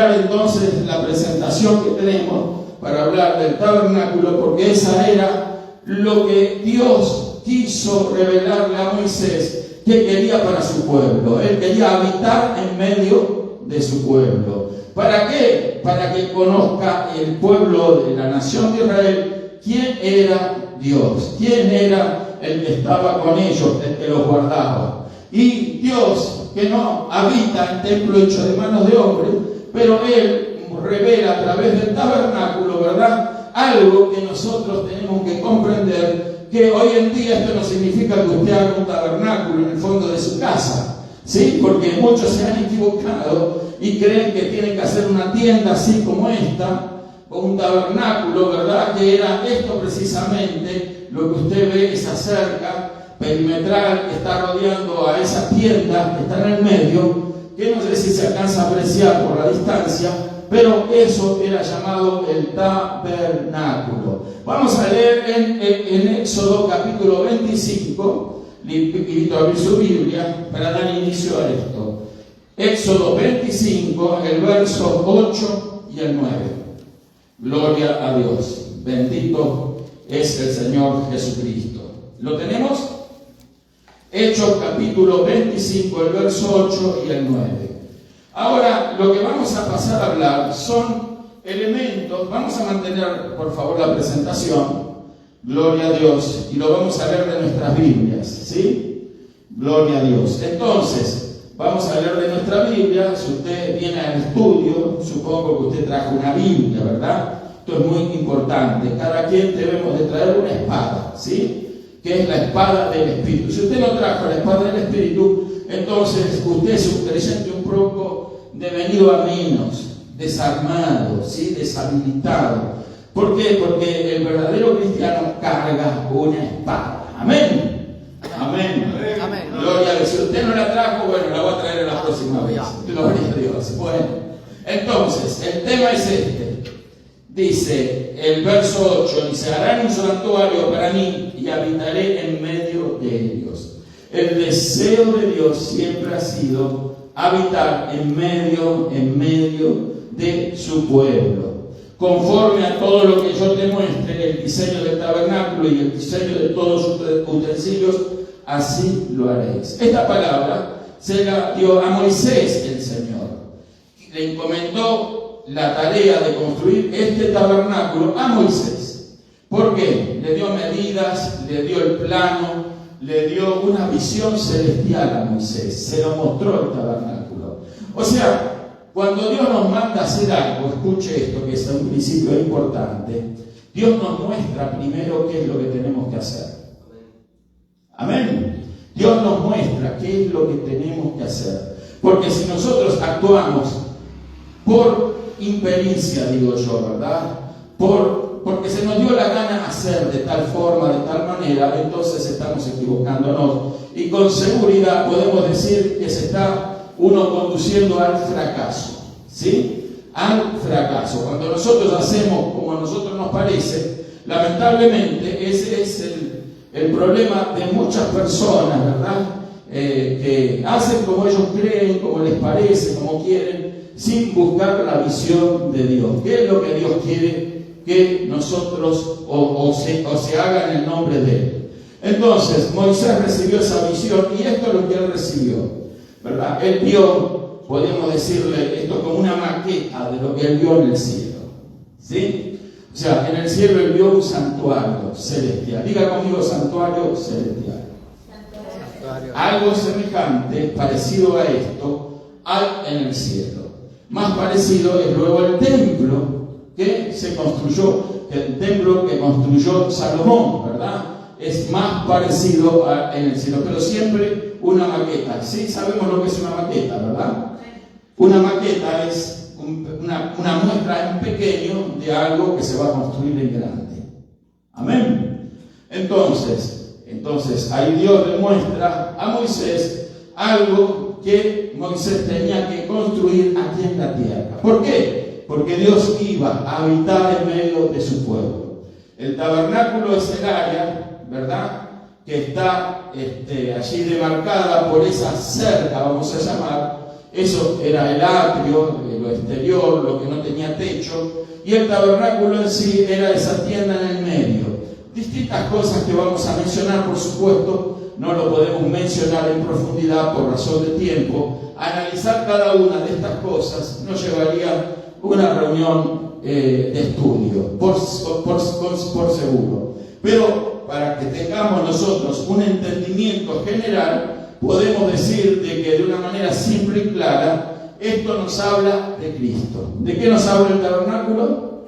mirar entonces la presentación que tenemos para hablar del tabernáculo, porque esa era lo que Dios quiso revelarle a Moisés que quería para su pueblo. Él quería habitar en medio de su pueblo. ¿Para qué? Para que conozca el pueblo de la nación de Israel quién era Dios, quién era el que estaba con ellos, el que los guardaba. Y Dios, que no habita en templo hecho de manos de hombre, pero Él revela a través del tabernáculo, ¿verdad?, algo que nosotros tenemos que comprender, que hoy en día esto no significa que usted haga un tabernáculo en el fondo de su casa, ¿sí? Porque muchos se han equivocado y creen que tienen que hacer una tienda así como esta, o un tabernáculo, ¿verdad?, que era esto precisamente, lo que usted ve, esa cerca perimetral que está rodeando a esa tienda que está en el medio, que no sé si se alcanza a apreciar por la distancia, pero eso era llamado el tabernáculo. Vamos a leer en Éxodo capítulo 25, invito a abrir su Biblia para dar inicio a esto. Éxodo 25, el verso 8 y el 9. Gloria a Dios, bendito es el Señor Jesucristo. ¿Lo tenemos? Hechos capítulo 25, el verso 8 y el 9. Ahora, lo que vamos a pasar a hablar son elementos. Vamos a mantener, por favor, la presentación. Gloria a Dios. Y lo vamos a leer de nuestras Biblias, ¿sí? Gloria a Dios. Entonces, vamos a leer de nuestra Biblia. Si usted viene al estudio, supongo que usted trajo una Biblia, ¿verdad? Esto es muy importante. Cada quien debemos de traer una espada, ¿sí?, que es la espada del Espíritu. Si usted no trajo la espada del Espíritu, entonces usted es un creyente un poco devenido a menos, desarmado, ¿sí?, deshabilitado. ¿Por qué? Porque el verdadero cristiano carga una espada. Amén. Amén. Amén. Gloria a Dios. Si usted no la trajo, bueno, la voy a traer la próxima vez. Gloria a Dios. Bueno, entonces, el tema es este. Dice el verso 8, dice: harán un santuario para mí y habitaré en medio de ellos. El deseo de Dios siempre ha sido habitar en medio de su pueblo. Conforme a todo lo que yo te muestre, el diseño del tabernáculo y el diseño de todos sus utensilios, así lo haréis. Esta palabra se la dio a Moisés el Señor. Le encomendó la tarea de construir este tabernáculo a Moisés. ¿Por qué? Le dio medidas, le dio el plano, le dio una visión celestial a Moisés, se lo mostró el tabernáculo. O sea, cuando Dios nos manda a hacer algo, escuche esto que es un principio importante, Dios nos muestra primero qué es lo que tenemos que hacer. Amén. Dios nos muestra qué es lo que tenemos que hacer. Porque si nosotros actuamos por impericia, digo yo, ¿verdad?, porque se nos dio la gana hacer de tal forma, de tal manera, entonces estamos equivocándonos. Y con seguridad podemos decir que se está uno conduciendo al fracaso, ¿sí? Al fracaso. Cuando nosotros hacemos como a nosotros nos parece, lamentablemente ese es el problema de muchas personas, ¿verdad?, que hacen como ellos creen, como les parece, como quieren, sin buscar la visión de Dios. ¿Qué es lo que Dios quiere que nosotros o se haga en el nombre de Él? Entonces, Moisés recibió esa visión y esto es lo que él recibió, ¿verdad? Él vio, podríamos decirle esto como una maqueta de lo que él vio en el cielo, ¿sí? O sea, en el cielo él vio un santuario celestial. Diga conmigo, santuario celestial. Algo semejante, parecido a esto, hay en el cielo. Más parecido es luego el templo que se construyó, el templo que construyó Salomón, ¿verdad? Es más parecido en el cielo, pero siempre una maqueta. Sí, sabemos lo que es una maqueta, ¿verdad? Una maqueta es una muestra en pequeño de algo que se va a construir en grande. Amén. Entonces ahí Dios le muestra a Moisés algo que Moisés tenía que construir aquí en la tierra. ¿Por qué? Porque Dios iba a habitar en medio de su pueblo. El tabernáculo es el área, ¿verdad?, que está allí demarcada por esa cerca, vamos a llamar, Eso era el atrio, lo exterior, lo que no tenía techo, y el tabernáculo en sí era esa tienda en el medio. Distintas cosas que vamos a mencionar, por supuesto, no lo podemos mencionar en profundidad por razón de tiempo. Analizar cada una de estas cosas nos llevaría una reunión de estudio, por seguro. Pero para que tengamos nosotros un entendimiento general, podemos decir de que de una manera simple y clara, esto nos habla de Cristo. ¿De qué nos habla el tabernáculo?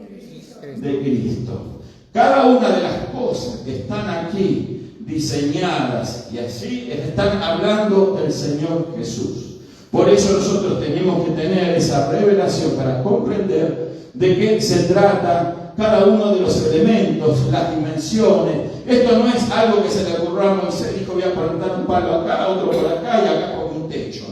De Cristo. Cada una de las cosas que están aquí diseñadas y así están hablando del Señor Jesús. Por eso nosotros tenemos que tener esa revelación para comprender de qué se trata cada uno de los elementos, las dimensiones. Esto no es algo que se le ocurrió a Moisés, dijo voy a plantar un palo acá, otro por acá y acá con un techo.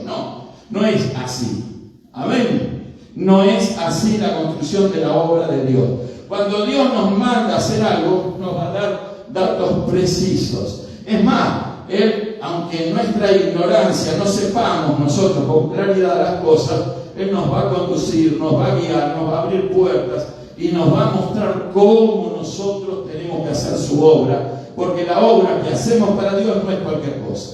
No es así. Amén. No es así la construcción de la obra de Dios. Cuando Dios nos manda a hacer algo, nos va a dar datos precisos. Es más, Él, aunque en nuestra ignorancia no sepamos nosotros con claridad las cosas, Él nos va a conducir, nos va a guiar, nos va a abrir puertas y nos va a mostrar cómo nosotros tenemos que hacer su obra, porque la obra que hacemos para Dios no es cualquier cosa.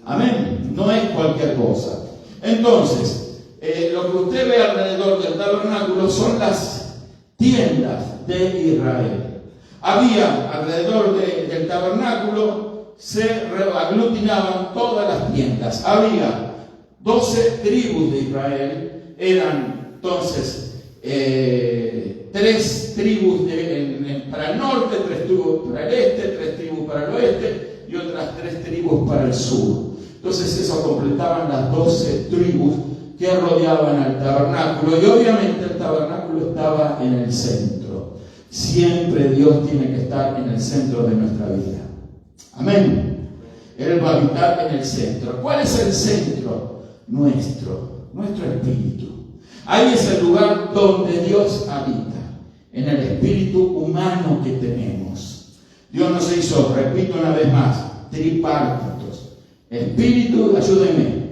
Amén, no es cualquier cosa. Entonces, lo que usted ve alrededor del tabernáculo son las tiendas de Israel. Había alrededor del tabernáculo, se aglutinaban todas las tiendas. Había 12 tribus de Israel, eran entonces 3 tribus para el norte, 3 tribus para el este, 3 tribus para el oeste y otras 3 tribus para el sur. Entonces eso completaban las 12 tribus que rodeaban al tabernáculo, y obviamente el tabernáculo estaba en el centro. Siempre Dios tiene que estar en el centro de nuestra vida. Amén. Él va a habitar en el centro. ¿Cuál es el centro? Nuestro espíritu. Ahí es el lugar donde Dios habita, en el espíritu humano que tenemos. Dios nos hizo, repito una vez más, tripártitos. Espíritu, ayúdenme.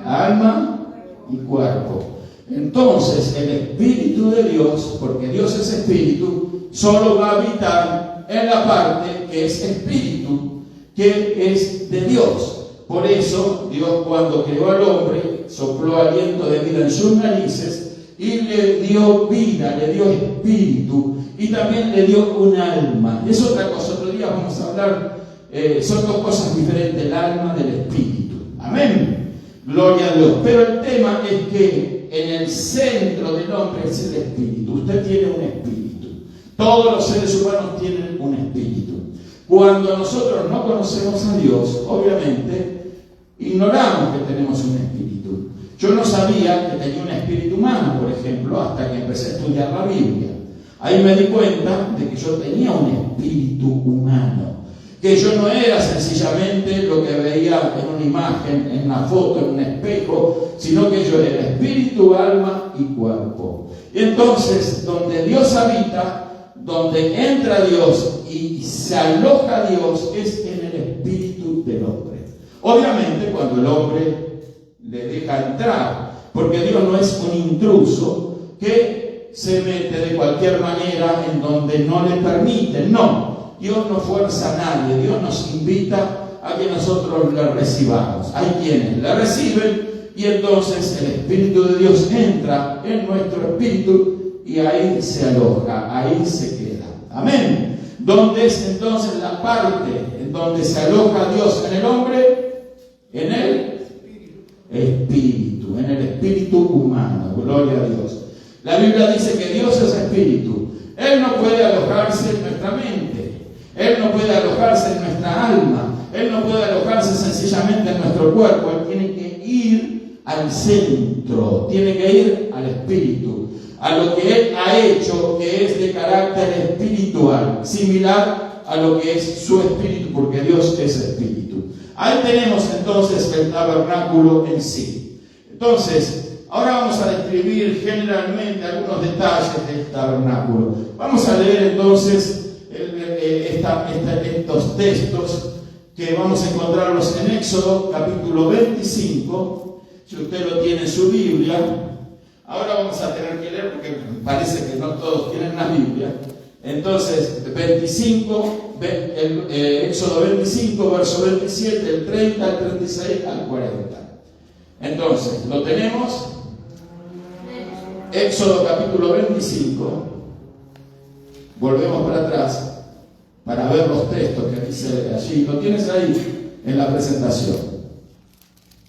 Alma y cuerpo. Entonces, el Espíritu de Dios, porque Dios es Espíritu, solo va a habitar en la parte que es Espíritu, que es de Dios. Por eso, Dios cuando creó al hombre, sopló aliento de vida en sus narices y le dio vida, le dio espíritu y también le dio un alma. Es otra cosa, otro día vamos a hablar, son dos cosas diferentes, el alma del espíritu. Amén. Gloria a Dios. Pero el tema es que en el centro del hombre es el espíritu. Usted tiene un espíritu. Todos los seres humanos tienen un espíritu. Cuando nosotros no conocemos a Dios, obviamente, ignoramos que tenemos un espíritu. Yo no sabía que tenía un espíritu humano, por ejemplo, hasta que empecé a estudiar la Biblia. Ahí me di cuenta de que yo tenía un espíritu humano. Que yo no era sencillamente lo que veía en una imagen, en una foto, en un espejo, sino que yo era espíritu, alma y cuerpo. Y entonces, donde Dios habita, donde entra Dios y se aloja Dios, es en el espíritu del hombre. Obviamente, cuando el hombre le deja entrar, porque Dios no es un intruso que se mete de cualquier manera en donde no le permite, no. Dios no fuerza a nadie, Dios nos invita a que nosotros le recibamos. Hay quienes la reciben y entonces el Espíritu de Dios entra en nuestro espíritu y ahí se aloja, ahí se queda. Amén. ¿Dónde es entonces la parte en donde se aloja Dios en el hombre? En el espíritu, en el espíritu humano. Gloria a Dios. La Biblia dice que Dios es espíritu. Él no puede alojarse en nuestra mente. Él no puede alojarse en nuestra alma. Él no puede alojarse sencillamente en nuestro cuerpo. Él tiene que ir al centro. Tiene que ir al espíritu. A lo que Él ha hecho, que es de carácter espiritual. Similar a lo que es su espíritu, porque Dios es espíritu. Ahí tenemos entonces el tabernáculo en sí. Entonces, ahora vamos a describir generalmente algunos detalles del tabernáculo. Vamos a leer entonces estos textos que vamos a encontrarlos en Éxodo capítulo 25 si usted lo tiene en su Biblia. Ahora vamos a tener que leer porque parece que no todos tienen la Biblia. Entonces, Éxodo 25, verso 27, el 30, el 36 al 40. Entonces, ¿lo tenemos? Éxodo capítulo 25. Volvemos para atrás para ver los textos que dice allí. Lo tienes ahí en la presentación.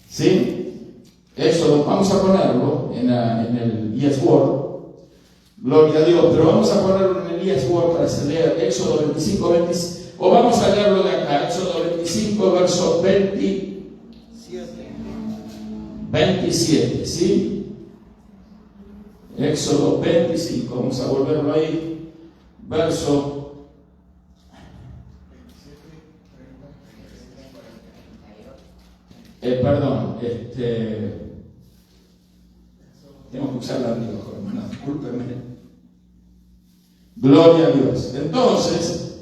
¿Sí? Éxodo, vamos a ponerlo en el ESWord. Gloria a Dios, pero vamos a ponerlo en el ESWord para leer Éxodo 25, 20, o vamos a leerlo de acá, Éxodo 25, verso 27, ¿sí? Éxodo 25, vamos a volverlo ahí, verso tengo que usar la Biblia, hermano, discúlpenme. Gloria a Dios. Entonces,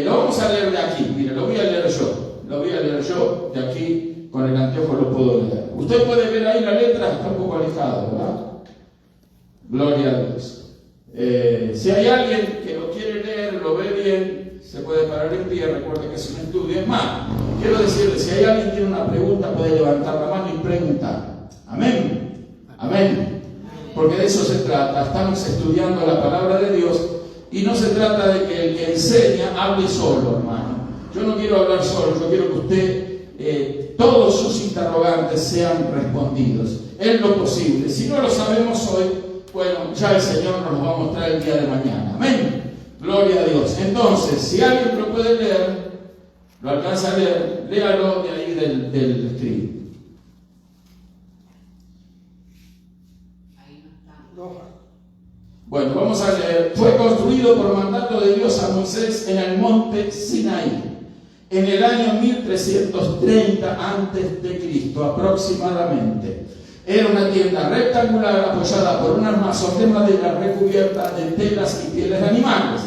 lo vamos a leer de aquí. Mire, lo voy a leer yo. De aquí, con el anteojo lo puedo leer. Usted puede ver ahí la letra, está un poco alejado, ¿verdad? Gloria a Dios. Si hay alguien que lo quiere leer, lo ve bien, se puede parar en pie. Recuerde que es un estudio. Es más, quiero decirle, si hay alguien que tiene una pregunta, puede levantar la mano y preguntar. Amén. Amén. Porque de eso se trata. Estamos estudiando la palabra de Dios y no se trata de que el que enseña hable solo, hermano. Yo no quiero hablar solo, yo quiero que usted, todos sus interrogantes sean respondidos en lo posible. Si no lo sabemos hoy, bueno, ya el Señor nos lo va a mostrar el día de mañana. Amén. Gloria a Dios. Entonces, si alguien lo puede leer, lo alcanza a leer, léalo de ahí del escrito. Bueno, vamos a leer. Fue construido por mandato de Dios a Moisés en el monte Sinaí, en el año 1330 a.C. aproximadamente. Era una tienda rectangular apoyada por un armazón de madera recubierta de telas y pieles de animales.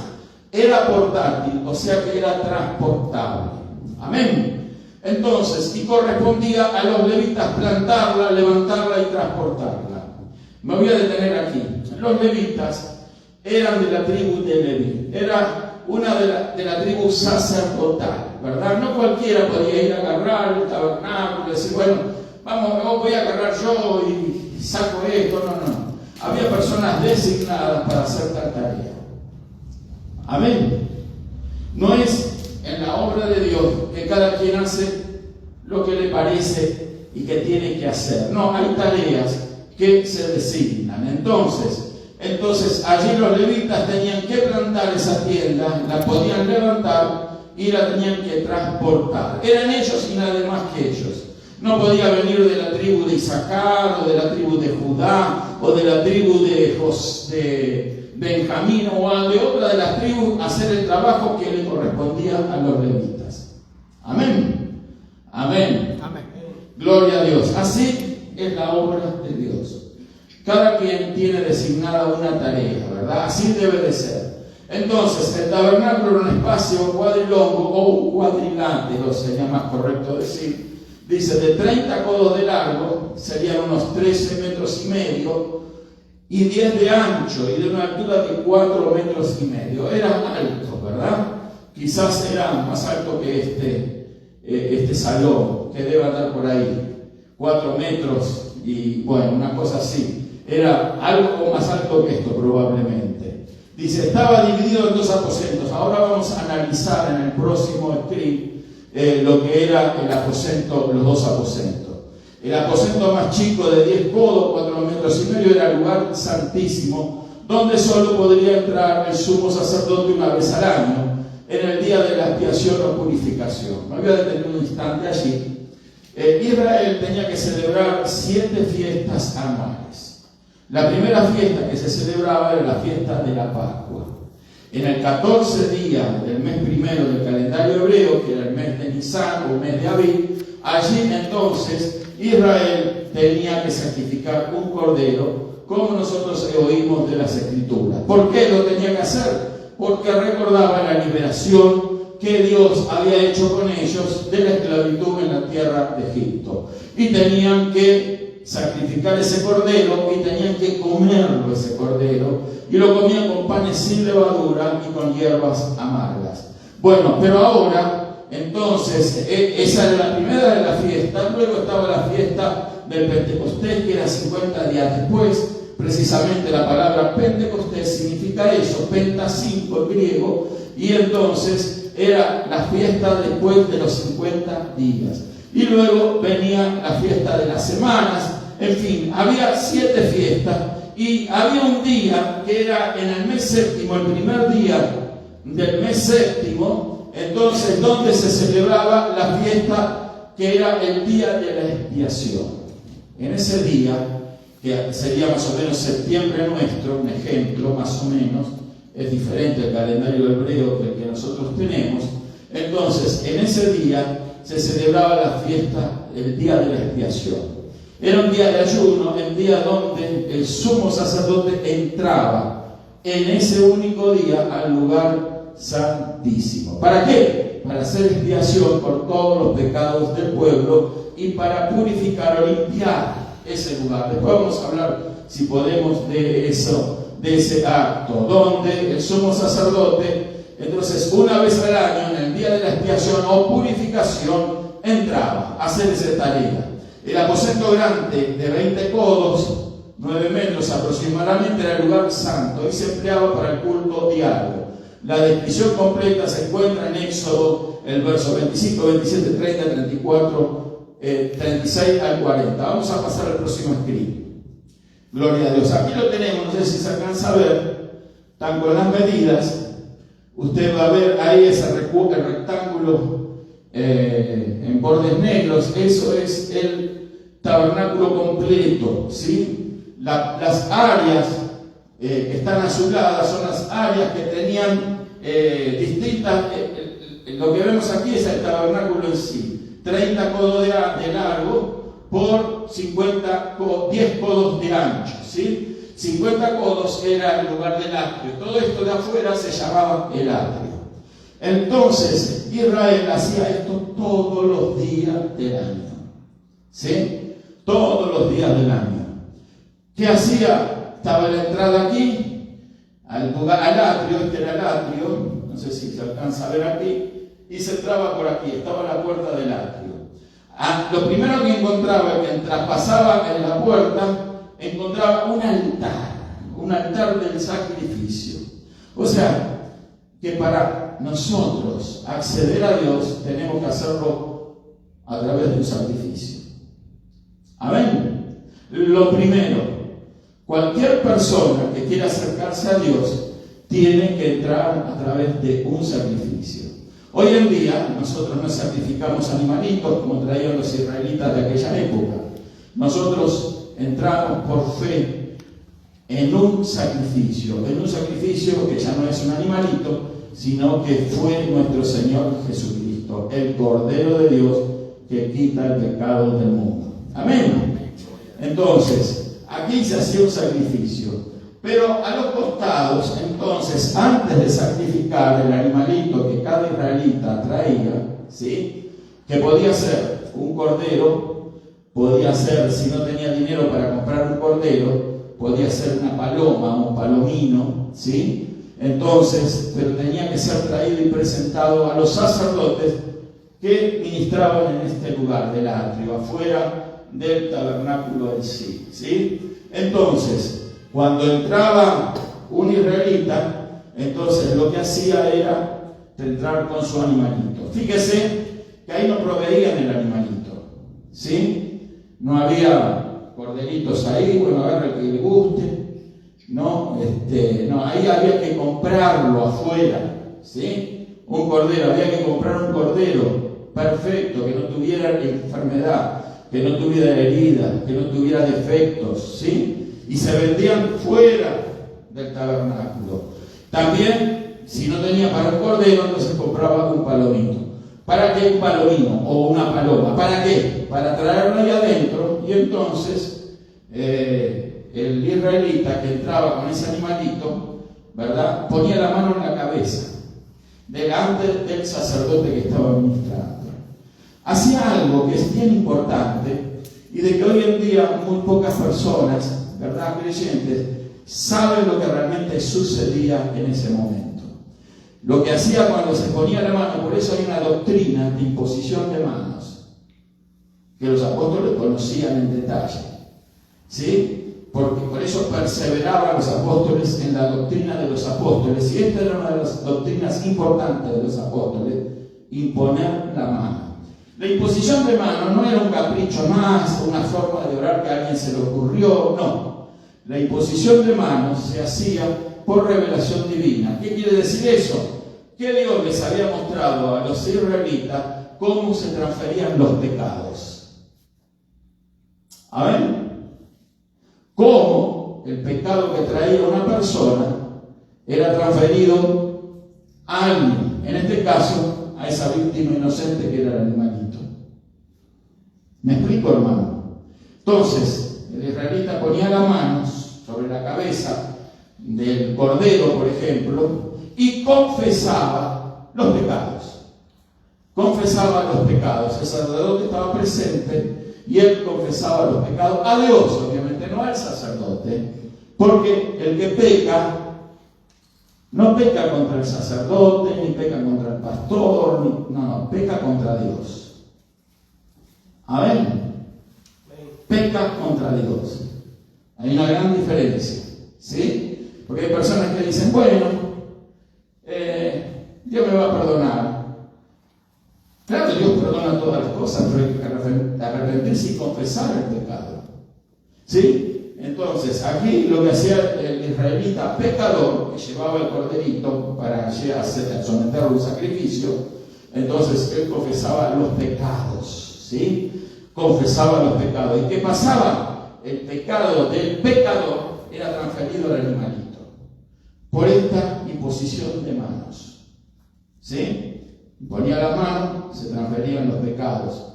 Era portátil, o sea que era transportable. Amén. Entonces, y correspondía a los levitas plantarla, levantarla y transportarla. Me voy a detener aquí. Los levitas eran de la tribu de Leví. Era una de la tribu sacerdotal, ¿verdad? No cualquiera podía ir a agarrar el tabernáculo y decir, bueno, vamos, voy a agarrar yo y saco esto. No. Había personas designadas para hacer tal tarea. Amén. No es en la obra de Dios que cada quien hace lo que le parece y que tiene que hacer. No, hay tareas que se designan. Entonces allí los levitas tenían que plantar esa tienda, la podían levantar y la tenían que transportar. Eran ellos y nada más que ellos. No podía venir de la tribu de Isaacar, o de la tribu de Judá, o de la tribu de Benjamín, o de otra de las tribus a hacer el trabajo que le correspondía a los levitas. Amén. Amén. Amén. Gloria a Dios. Así es la obra de Dios. Cada quien tiene designada una tarea, ¿verdad? Así debe de ser. Entonces, el tabernáculo era un espacio cuadrilongo o un cuadrilátero, sería más correcto decir. Dice, de 30 codos de largo, serían unos 13 metros y medio, y 10 de ancho, y de una altura de 4 metros y medio. Era alto, ¿verdad? Quizás era más alto que este salón, que debe andar por ahí, 4 metros, y bueno, una cosa así. Era algo más alto que esto probablemente. Dice, estaba dividido en 2 aposentos. Ahora vamos a analizar en el próximo script lo que era el aposento, los 2 aposentos. El aposento más chico de 10 codos, 4 metros y medio, era el lugar santísimo, donde solo podría entrar el sumo sacerdote una vez al año, en el día de la expiación o purificación. Me voy a detener un instante allí. Israel tenía que celebrar 7 fiestas anuales. La primera fiesta que se celebraba era la fiesta de la Pascua. En el 14 día del mes primero del calendario hebreo, que era el mes de Nisan o mes de Abril, allí entonces Israel tenía que sacrificar un cordero, como nosotros oímos de las Escrituras. ¿Por qué lo tenía que hacer? Porque recordaba la liberación que Dios había hecho con ellos de la esclavitud en la tierra de Egipto. Y tenían que sacrificar ese cordero y tenían que comerlo ese cordero. Y lo comían con panes sin levadura y con hierbas amargas. Bueno, pero ahora, entonces, esa era la primera de las fiestas. Luego estaba la fiesta del Pentecostés, que era 50 días después. Precisamente la palabra Pentecostés significa eso, penta 5 en griego, y entonces era la fiesta después de los 50 días. Y luego venía la fiesta de las semanas. En fin, había 7 fiestas, y había un día que era en el mes séptimo, el primer día del mes séptimo, entonces donde se celebraba la fiesta que era el día de la expiación. En ese día, que sería más o menos septiembre nuestro, un ejemplo más o menos, es diferente el calendario hebreo que el que nosotros tenemos. Entonces, en ese día se celebraba la fiesta, el día de la expiación. Era un día de ayuno, el día donde el sumo sacerdote entraba en ese único día al lugar santísimo. ¿Para qué? Para hacer expiación por todos los pecados del pueblo y para purificar o limpiar ese lugar. Después vamos a hablar, si podemos, de eso, de ese acto, donde el sumo sacerdote, entonces, una vez al año, en el día de la expiación o purificación, entraba a hacer esa tarea. El aposento grande de 20 codos, 9 metros aproximadamente, era el lugar santo y se empleaba para el culto diario. La descripción completa se encuentra en Éxodo, el verso 25, 27, 30, 34, 36 al 40. Vamos a pasar al próximo escrito. Gloria a Dios. Aquí lo tenemos, no sé si se alcanza a ver, están con las medidas. Usted va a ver ahí ese rectángulo en bordes negros. Eso es el tabernáculo completo, ¿sí? Las áreas que están azuladas son las áreas que tenían distintas. Lo que vemos aquí es el tabernáculo en sí: 30 codos de largo por 10 codos de ancho, ¿sí? 50 codos era el lugar del atrio. Todo esto de afuera se llamaba el atrio. Entonces Israel hacía esto todos los días del año, ¿sí? Todos los días del año. ¿Qué hacía? Estaba la entrada aquí, al atrio, este era el atrio, no sé si se alcanza a ver aquí, y se entraba por aquí, estaba la puerta del atrio. Lo primero que encontraba, mientras pasaba en la puerta, encontraba un altar del sacrificio. O sea, que para nosotros acceder a Dios tenemos que hacerlo a través de un sacrificio. Amén. Lo primero, cualquier persona que quiera acercarse a Dios tiene que entrar a través de un sacrificio. Hoy en día nosotros no sacrificamos animalitos como traían los israelitas de aquella época. Nosotros entramos por fe en un sacrificio que ya no es un animalito, sino que fue nuestro Señor Jesucristo, el Cordero de Dios que quita el pecado del mundo. Amén. Entonces, aquí se hacía un sacrificio, pero a los costados, entonces, antes de sacrificar el animalito que cada israelita traía, ¿sí? Que podía ser un cordero, podía ser, si no tenía dinero para comprar un cordero, podía ser una paloma, un palomino, ¿sí? Entonces, pero tenía que ser traído y presentado a los sacerdotes que ministraban en este lugar del atrio, afuera del tabernáculo en sí, ¿sí? Entonces, cuando entraba un israelita, entonces lo que hacía era entrar con su animalito. Fíjese que ahí no proveían el animalito, ¿sí? No había corderitos ahí, bueno, agarra el que le guste, no, ahí había que comprarlo afuera, ¿sí? Un cordero, había que comprar un cordero perfecto, que no tuviera enfermedad, que no tuviera herida, que no tuviera defectos, ¿sí? Y se vendían fuera del tabernáculo. También, si no tenía para el cordero, entonces compraba un palomino. ¿Para qué un palomino o una paloma? ¿Para qué? Para traerlo ahí adentro, y entonces el israelita que entraba con ese animalito, ¿verdad?, ponía la mano en la cabeza. delante del sacerdote que estaba ministrando. Hacía algo que es bien importante y de que hoy en día muy pocas personas, ¿verdad?, creyentes, saben lo que realmente sucedía en ese momento. Lo que hacía cuando se ponía la mano, por eso hay una doctrina de imposición de manos, que los apóstoles conocían en detalle, ¿sí? Porque por eso perseveraban los apóstoles en la doctrina de los apóstoles, y esta era una de las doctrinas importantes de los apóstoles, imponer la mano. La imposición de manos no era un capricho más, una forma de orar que a alguien se le ocurrió, no. La imposición de manos se hacía por revelación divina. ¿Qué quiere decir eso? Que Dios les había mostrado a los israelitas cómo se transferían los pecados. ¿Amén? Cómo el pecado que traía una persona era transferido a alguien, en este caso a esa víctima inocente que era el animalito. ¿Me explico, hermano? Entonces, el israelita ponía las manos sobre la cabeza del cordero, por ejemplo, y confesaba los pecados. Confesaba los pecados. El sacerdote estaba presente y él confesaba los pecados a Dios, obviamente, no al sacerdote, porque el que peca no peca contra el sacerdote, ni peca contra el pastor, no, peca contra Dios. Amén. Peca contra Dios. Hay una gran diferencia, ¿sí? Porque hay personas que dicen, bueno, Dios me va a perdonar. Claro, Dios perdona todas las cosas, pero hay que arrepentirse y confesar el pecado, ¿sí? Entonces, aquí lo que hacía el israelita pecador, que llevaba el corderito para someterlo a un sacrificio, entonces él confesaba los pecados, ¿sí? Confesaba los pecados. ¿Y qué pasaba? El pecado del pecador era transferido al animalito por esta imposición de manos, ¿sí? Ponía la mano, se transferían los pecados.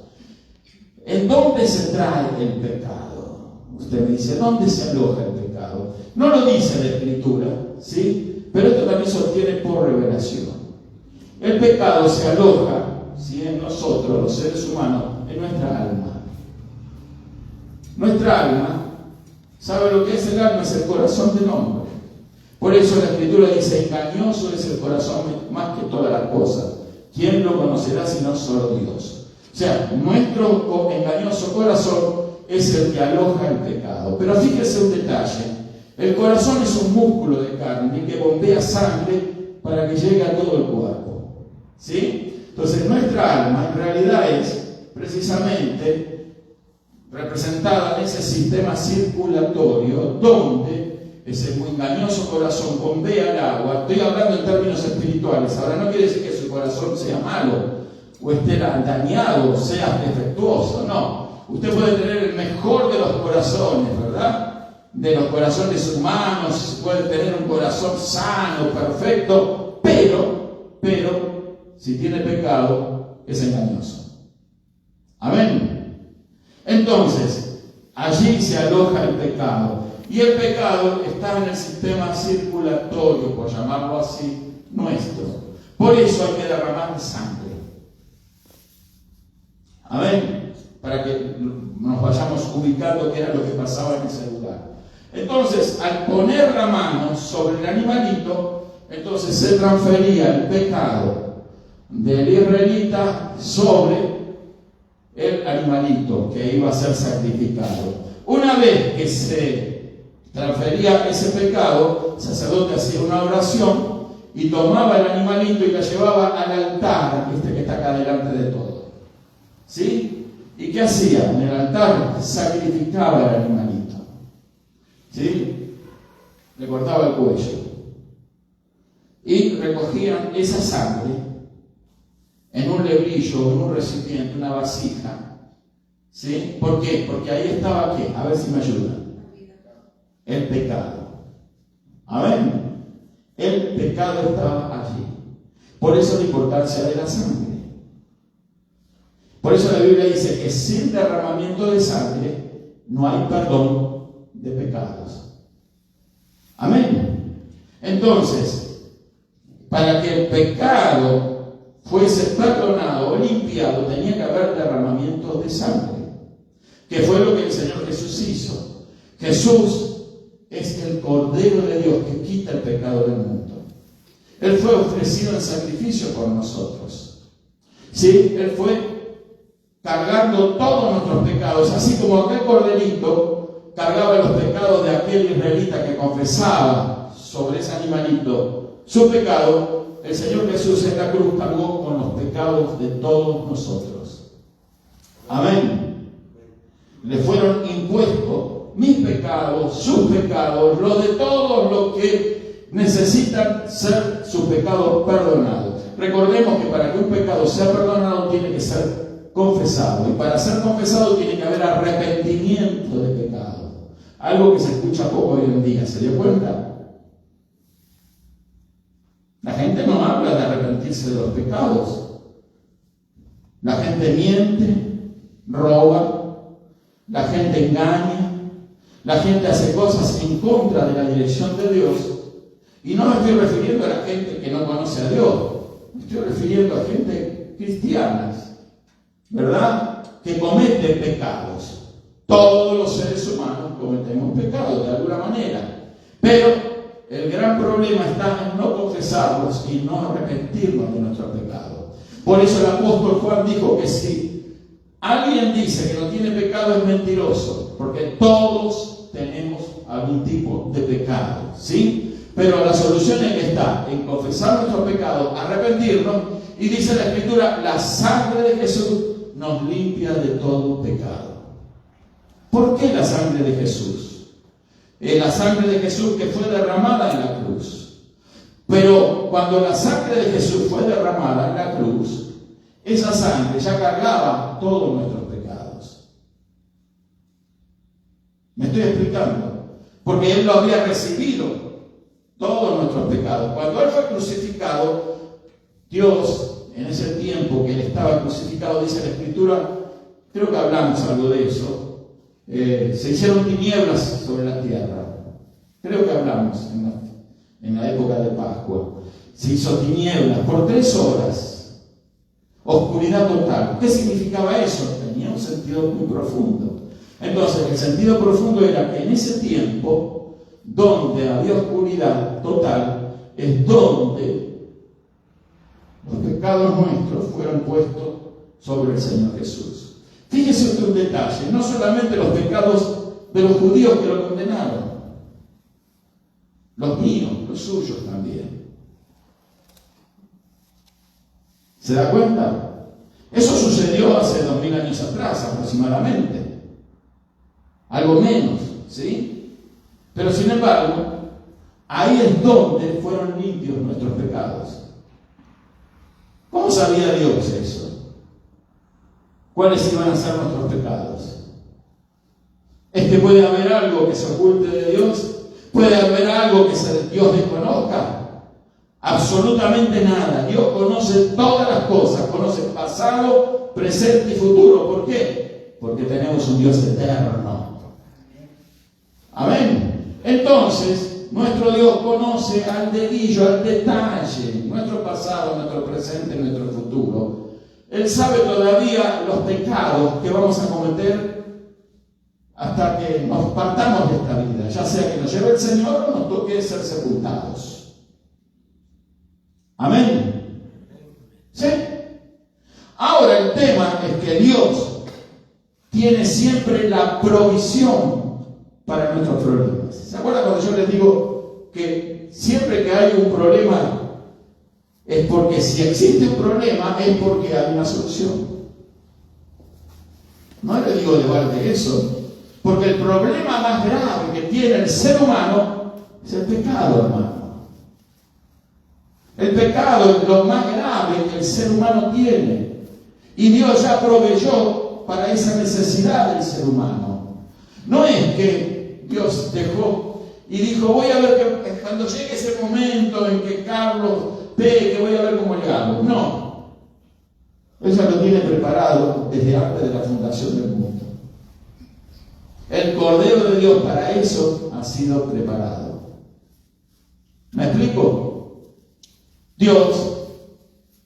¿En dónde se trae el pecado? Usted me dice, ¿dónde se aloja el pecado? No lo dice la Escritura, ¿sí? Pero esto también se obtiene por revelación. El pecado se aloja, ¿sí?, en nosotros, los seres humanos, en nuestra alma. Nuestra alma, ¿sabe lo que es el alma? Es el corazón del hombre. Por eso la Escritura dice, engañoso es el corazón más que todas las cosas. ¿Quién lo conocerá sino solo Dios? O sea, nuestro engañoso corazón es el que aloja el pecado. Pero fíjese un detalle. El corazón es un músculo de carne que bombea sangre para que llegue a todo el cuerpo, ¿sí? Entonces nuestra alma en realidad es precisamente representada en ese sistema circulatorio donde ese muy engañoso corazón bombea el agua. Estoy hablando en términos espirituales. Ahora no quiere decir que su corazón sea malo o esté dañado o sea defectuoso, no. Usted puede tener el mejor de los corazones, ¿verdad? De los corazones humanos, puede tener un corazón sano, perfecto, pero si tiene pecado es engañoso. Amén. Entonces, allí se aloja el pecado. Y el pecado está en el sistema circulatorio, por llamarlo así, nuestro. Por eso hay que derramar sangre. Amén. Para que nos vayamos ubicando qué era lo que pasaba en ese lugar. Entonces, al poner la mano sobre el animalito, entonces se transfería el pecado del israelita sobre el animalito que iba a ser sacrificado. Una vez que se transfería ese pecado, el sacerdote hacía una oración y tomaba el animalito y la llevaba al altar, este que está acá delante de todo, ¿sí? ¿Y qué hacía? En el altar sacrificaba el animalito, ¿sí? Le cortaba el cuello y recogían esa sangre en un lebrillo, en un recipiente, una vasija, ¿sí? ¿Por qué? Porque ahí estaba, ¿qué? A ver si me ayudan. El pecado. Amén. El pecado estaba allí. Por eso la importancia de la sangre. Por eso la Biblia dice que sin derramamiento de sangre no hay perdón de pecados. Amén. Entonces, para que el pecado fuese perdonado o limpiado, tenía que haber derramamientos de sangre, que fue lo que el Señor Jesús hizo. Jesús es el Cordero de Dios que quita el pecado del mundo. Él fue ofrecido en sacrificio por nosotros. ¿Sí? Él fue cargando todos nuestros pecados, así como aquel corderito cargaba los pecados de aquel israelita que confesaba sobre ese animalito su pecado. El Señor Jesús en la cruz cargó con los pecados de todos nosotros. Amén. Le fueron impuestos mis pecados, sus pecados, los de todos los que necesitan ser sus pecados perdonados. Recordemos que para que un pecado sea perdonado tiene que ser confesado, y para ser confesado tiene que haber arrepentimiento de pecado. Algo que se escucha poco hoy en día. ¿Se dio cuenta? La gente no habla de arrepentirse de los pecados. La gente miente, roba, la gente engaña, la gente hace cosas en contra de la dirección de Dios. Y no me estoy refiriendo a la gente que no conoce a Dios, me estoy refiriendo a gente cristiana, ¿verdad? Que comete pecados. Todos los seres humanos cometemos pecados de alguna manera, pero el gran problema está en no confesarlos y no arrepentirnos de nuestros pecados. Por eso el apóstol Juan dijo que si alguien dice que no tiene pecado es mentiroso, porque todos tenemos algún tipo de pecado, ¿sí? Pero la solución está en confesar nuestros pecados, arrepentirnos, y dice la Escritura, la sangre de Jesús nos limpia de todo pecado. ¿Por qué la sangre de Jesús? La sangre de Jesús que fue derramada en la cruz. Pero cuando la sangre de Jesús fue derramada en la cruz, esa sangre ya cargaba todos nuestros pecados. ¿Me estoy explicando? Porque Él lo había recibido, todos nuestros pecados. Cuando Él fue crucificado, Dios, en ese tiempo que Él estaba crucificado, dice la Escritura, creo que hablamos algo de eso, se hicieron tinieblas sobre la tierra. Creo que hablamos en la época de Pascua. Se hizo tinieblas por 3 horas. Oscuridad total. ¿Qué significaba eso? Tenía un sentido muy profundo. Entonces, el sentido profundo era que en ese tiempo, donde había oscuridad total, es donde los pecados nuestros fueron puestos sobre el Señor Jesús. Fíjese usted un detalle, no solamente los pecados de los judíos que lo condenaron, los míos, los suyos también. ¿Se da cuenta? Eso sucedió hace 2000 años atrás aproximadamente. Algo menos, ¿sí? Pero sin embargo, ahí es donde fueron limpios nuestros pecados. ¿Cómo sabía Dios eso? ¿Cuáles iban a ser nuestros pecados? ¿Es que puede haber algo que se oculte de Dios? ¿Puede haber algo que Dios desconozca? Absolutamente nada. Dios conoce todas las cosas, conoce pasado, presente y futuro. ¿Por qué? Porque tenemos un Dios eterno. Amén. Entonces, nuestro Dios conoce al dedillo, al detalle, nuestro pasado, nuestro presente, nuestro futuro. Él sabe todavía los pecados que vamos a cometer hasta que nos partamos de esta vida, ya sea que nos lleve el Señor o nos toque ser sepultados. Amén. ¿Sí? Ahora el tema es que Dios tiene siempre la provisión para nuestros problemas. ¿Se acuerdan cuando yo les digo que siempre que hay un problema es porque si existe un problema es porque hay una solución? No le digo de balde eso, porque el problema más grave que tiene el ser humano es el pecado, hermano. El pecado es lo más grave que el ser humano tiene. Y Dios ya proveyó para esa necesidad del ser humano. No es que Dios dejó y dijo, voy a ver que cuando llegue ese momento en que Carlos peque, voy a ver cómo le hago. No. Él ya lo tiene preparado desde antes de la fundación del mundo. El Cordero de Dios para eso ha sido preparado. ¿Me explico? Dios,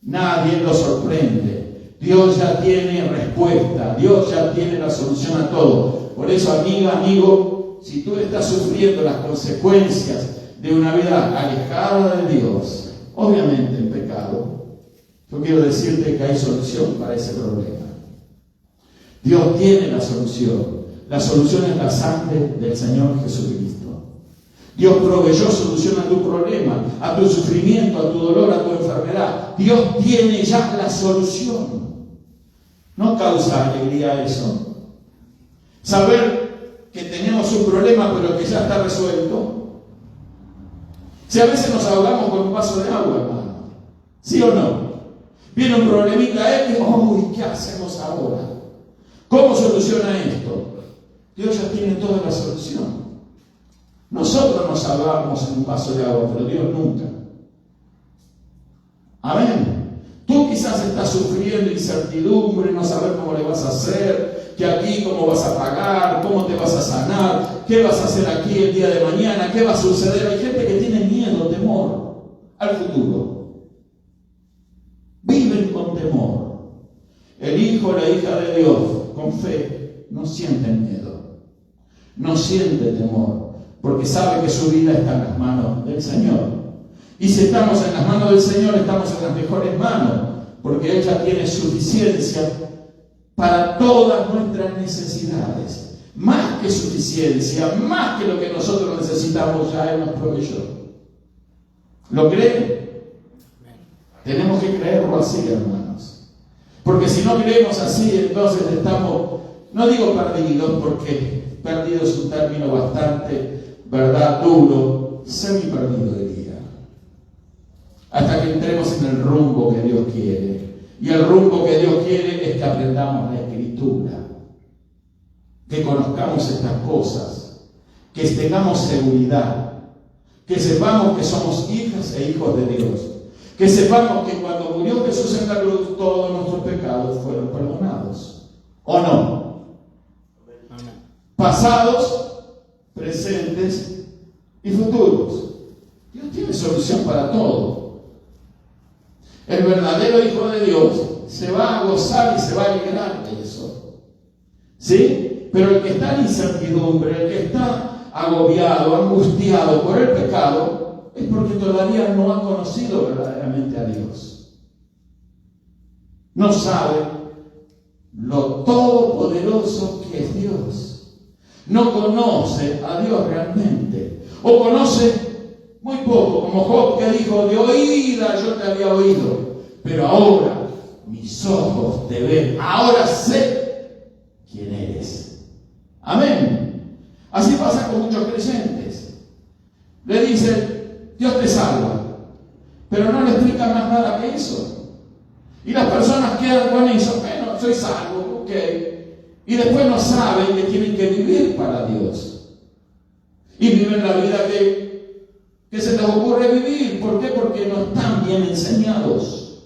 nadie lo sorprende. Dios ya tiene respuesta. Dios ya tiene la solución a todo. Por eso, amiga, amigo, si tú estás sufriendo las consecuencias de una vida alejada de Dios, obviamente en pecado, yo quiero decirte que hay solución para ese problema. Dios tiene la solución. La solución es la sangre del Señor Jesucristo. Dios proveyó solución a tu problema, a tu sufrimiento, a tu dolor, a tu enfermedad. Dios tiene ya la solución. ¿No causa alegría eso? Saber que tenemos un problema pero que ya está resuelto. Si a veces nos ahogamos con un vaso de agua, hermano, ¿sí o no? Viene un problemita y ¡uy! ¿Qué hacemos ahora? ¿Cómo soluciona esto? Dios ya tiene toda la solución. Nosotros nos ahogamos en un vaso de agua, pero Dios nunca. Amén. Tú quizás estás sufriendo incertidumbre, no sabes cómo le vas a hacer, que aquí cómo vas a pagar, cómo te vas a sanar, qué vas a hacer aquí el día de mañana, qué va a suceder. Hay gente que tiene miedo, temor al futuro. Viven con temor. El hijo o la hija de Dios, con fe, no sienten miedo, no siente temor, porque sabe que su vida está en las manos del Señor. Y si estamos en las manos del Señor, estamos en las mejores manos, porque Él ya tiene suficiencia para todas nuestras necesidades. Más que suficiencia, más que lo que nosotros necesitamos, ya Él nos proveyó. ¿Lo creen? Tenemos que creerlo así, hermanos. Porque si no creemos así, entonces estamos, no digo perdidos, porque perdido es un término bastante, ¿verdad?, duro, semi-perdido diría. Hasta que entremos en el rumbo que Dios quiere. Y el rumbo que Dios quiere es que aprendamos la Escritura, que conozcamos estas cosas, que tengamos seguridad, que sepamos que somos hijas e hijos de Dios, que sepamos que cuando murió Jesús en la cruz, todos nuestros pecados fueron perdonados. ¿O no? Amén. Pasados, presentes y futuros. Dios tiene solución para todo. El verdadero Hijo de Dios se va a gozar y se va a alegrar de eso. ¿Sí? Pero el que está en incertidumbre, el que está agobiado, angustiado por el pecado, es porque todavía no ha conocido verdaderamente a Dios. No sabe lo todopoderoso que es Dios. No conoce a Dios realmente. O conoce muy poco, como Job, que dijo: de oída yo te había oído, pero ahora mis ojos te ven, ahora sé quién eres. Amén. Así pasa con muchos creyentes. Le dicen: Dios te salva, pero no le explican más nada que eso. Y las personas quedan con eso: bueno, soy salvo, ok. Y después no saben que tienen que vivir para Dios. Y viven la vida que se les ocurre vivir. ¿Por qué? Porque no están bien enseñados.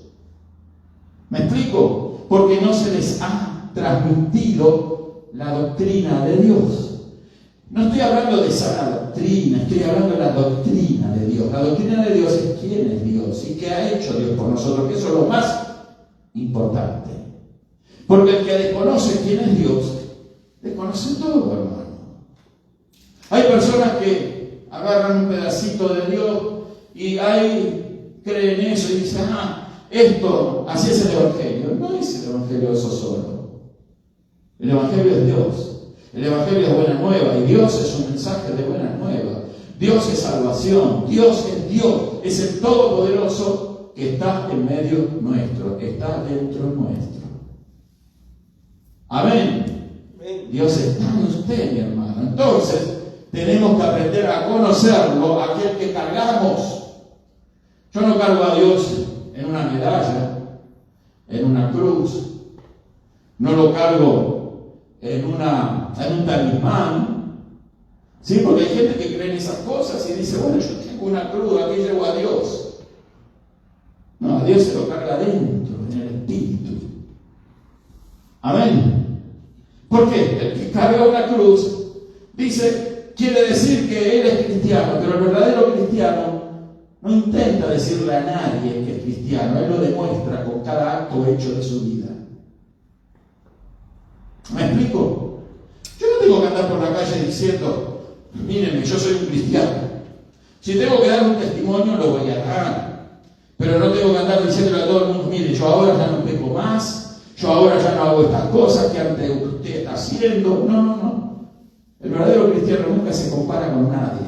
¿Me explico? Porque no se les ha transmitido la doctrina de Dios. No estoy hablando de sana doctrina, estoy hablando de la doctrina de Dios. La doctrina de Dios es quién es Dios y qué ha hecho Dios por nosotros, que eso es lo más importante. Porque el que desconoce quién es Dios, desconoce todo, hermano. Hay personas que agarran un pedacito de Dios y ahí creen eso y dicen: esto, así es el Evangelio. No es el Evangelio eso solo. El Evangelio es Dios. El Evangelio es buena nueva y Dios es un mensaje de buena nueva. Dios es salvación. Dios, es el Todopoderoso que está en medio nuestro, está dentro nuestro. Amén. Dios está en usted, mi hermano. Entonces, tenemos que aprender a conocerlo, aquel que cargamos. Yo no cargo a Dios en una medalla, en una cruz. No lo cargo en un talismán. ¿Sí? Porque hay gente que cree en esas cosas y dice: bueno, yo tengo una cruz, aquí llevo a Dios. No, a Dios se lo carga adentro, en el espíritu. Amén. ¿Por qué? El que carga una cruz, quiere decir que él es cristiano, pero el verdadero cristiano No intenta decirle a nadie que es cristiano, él lo demuestra con cada acto hecho de su vida. ¿Me explico? Yo no tengo que andar por la calle diciendo, mírenme, yo soy un cristiano. Si tengo que dar un testimonio, lo voy a dar. Pero no tengo que andar diciéndole a todo el mundo, mire, yo ahora ya no peco más, yo ahora ya no hago estas cosas que antes usted está haciendo. No. El verdadero cristiano nunca se compara con nadie.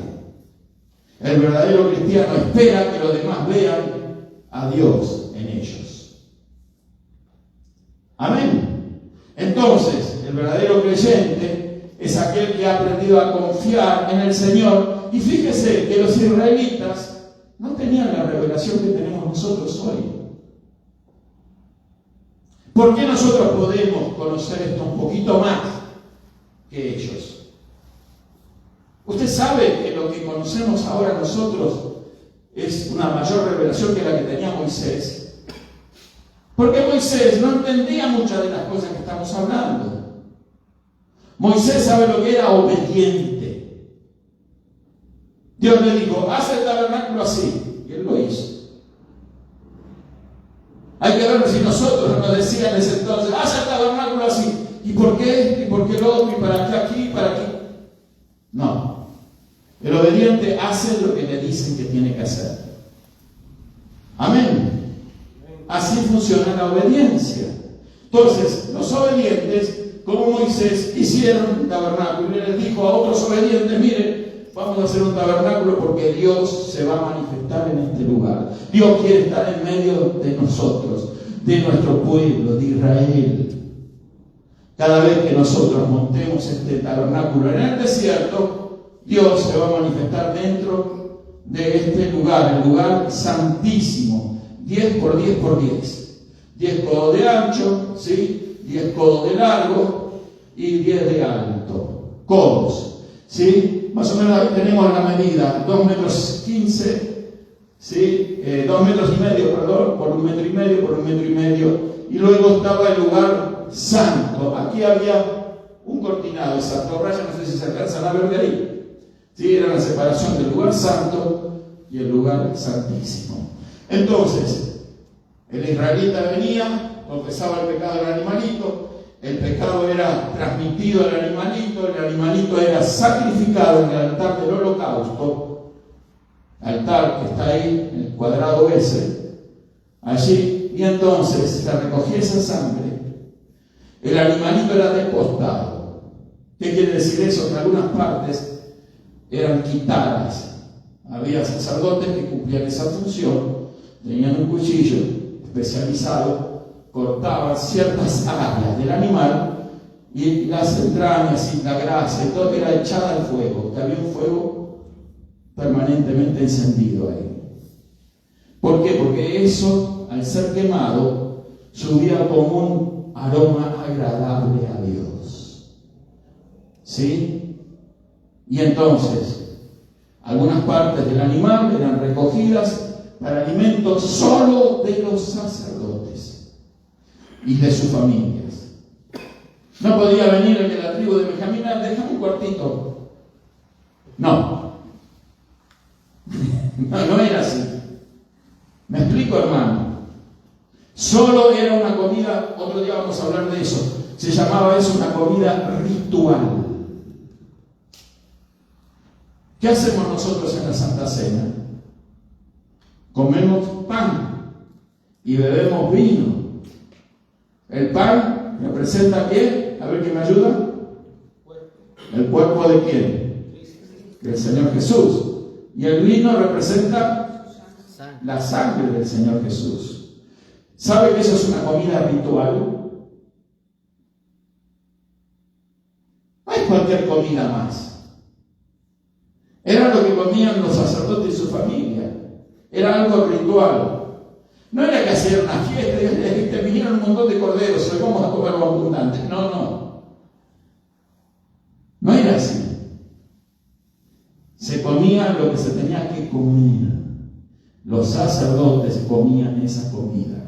El verdadero cristiano espera que los demás vean a Dios en ellos. Amén. Entonces, el verdadero creyente es aquel que ha aprendido a confiar en el Señor. Y fíjese que los israelitas no tenían la revelación que tenemos nosotros hoy. ¿Por qué nosotros podemos conocer esto un poquito más que ellos? Usted sabe que lo que conocemos ahora nosotros es una mayor revelación que la que tenía Moisés. Porque Moisés no entendía muchas de las cosas que estamos hablando. Moisés sabe lo que era obediente. Dios le dijo, haz el tabernáculo así. Y él lo hizo. Hay que ver si nosotros nos decían en ese entonces, haz el tabernáculo así. ¿Y por qué? ¿Y por qué lo otro? ¿Y para qué aquí? ¿Y para aquí? No. El obediente hace lo que le dicen que tiene que hacer. Amén. Así funciona la obediencia. Entonces, los obedientes, como Moisés, hicieron un tabernáculo y les dijo a otros obedientes, miren, vamos a hacer un tabernáculo porque Dios se va a manifestar en este lugar. Dios quiere estar en medio de nosotros, de nuestro pueblo, de Israel. Cada vez que nosotros montemos este tabernáculo en el desierto, Dios se va a manifestar dentro de este lugar, el lugar santísimo, 10 por 10 por 10. 10 codos de ancho, ¿sí? 10 codos de largo y 10 de alto. Codos, ¿sí? Más o menos ahí tenemos la medida, 2 metros 15, ¿sí? 2 metros y medio, perdón, por 1 metro y medio, por 1 metro y medio. Y luego estaba el lugar santo. Aquí había un cortinado, esa torralla, no sé si se alcanzan a ver de ahí. Sí, era la separación del lugar santo y el lugar santísimo. Entonces, el israelita venía, confesaba el pecado del animalito, el pecado era transmitido al animalito, el animalito era sacrificado en el altar del holocausto, altar que está ahí, en el cuadrado ese, allí, y entonces se recogía esa sangre, el animalito era despostado. ¿Qué quiere decir eso? Que en algunas partes eran quitadas. Había sacerdotes que cumplían esa función, tenían un cuchillo especializado, cortaban ciertas áreas del animal y las entrañas y la grasa y todo era echada al fuego, que había un fuego permanentemente encendido ahí. ¿Por qué? Porque eso, al ser quemado, subía como un aroma agradable a Dios. ¿Sí? Y entonces, algunas partes del animal eran recogidas para alimento solo de los sacerdotes y de sus familias. No podía venir el de la tribu de Benjamín, déjame un cuartito. No. No era así. ¿Me explico, hermano? Solo era una comida, otro día vamos a hablar de eso, se llamaba eso una comida ritual. ¿Qué hacemos nosotros en la Santa Cena? Comemos pan y bebemos vino. ¿El pan representa qué? A ver, ¿quién me ayuda? ¿El cuerpo de quién? Del Señor Jesús. Y el vino representa la sangre del Señor Jesús. ¿Sabe que eso es una comida ritual? No es cualquier comida más. Era lo que comían los sacerdotes y su familia. Era algo ritual. No era que hacían una fiesta y te vinieron un montón de corderos, hoy vamos a comer lo abundante. No. No era así. Se comía lo que se tenía que comer. Los sacerdotes comían esa comida.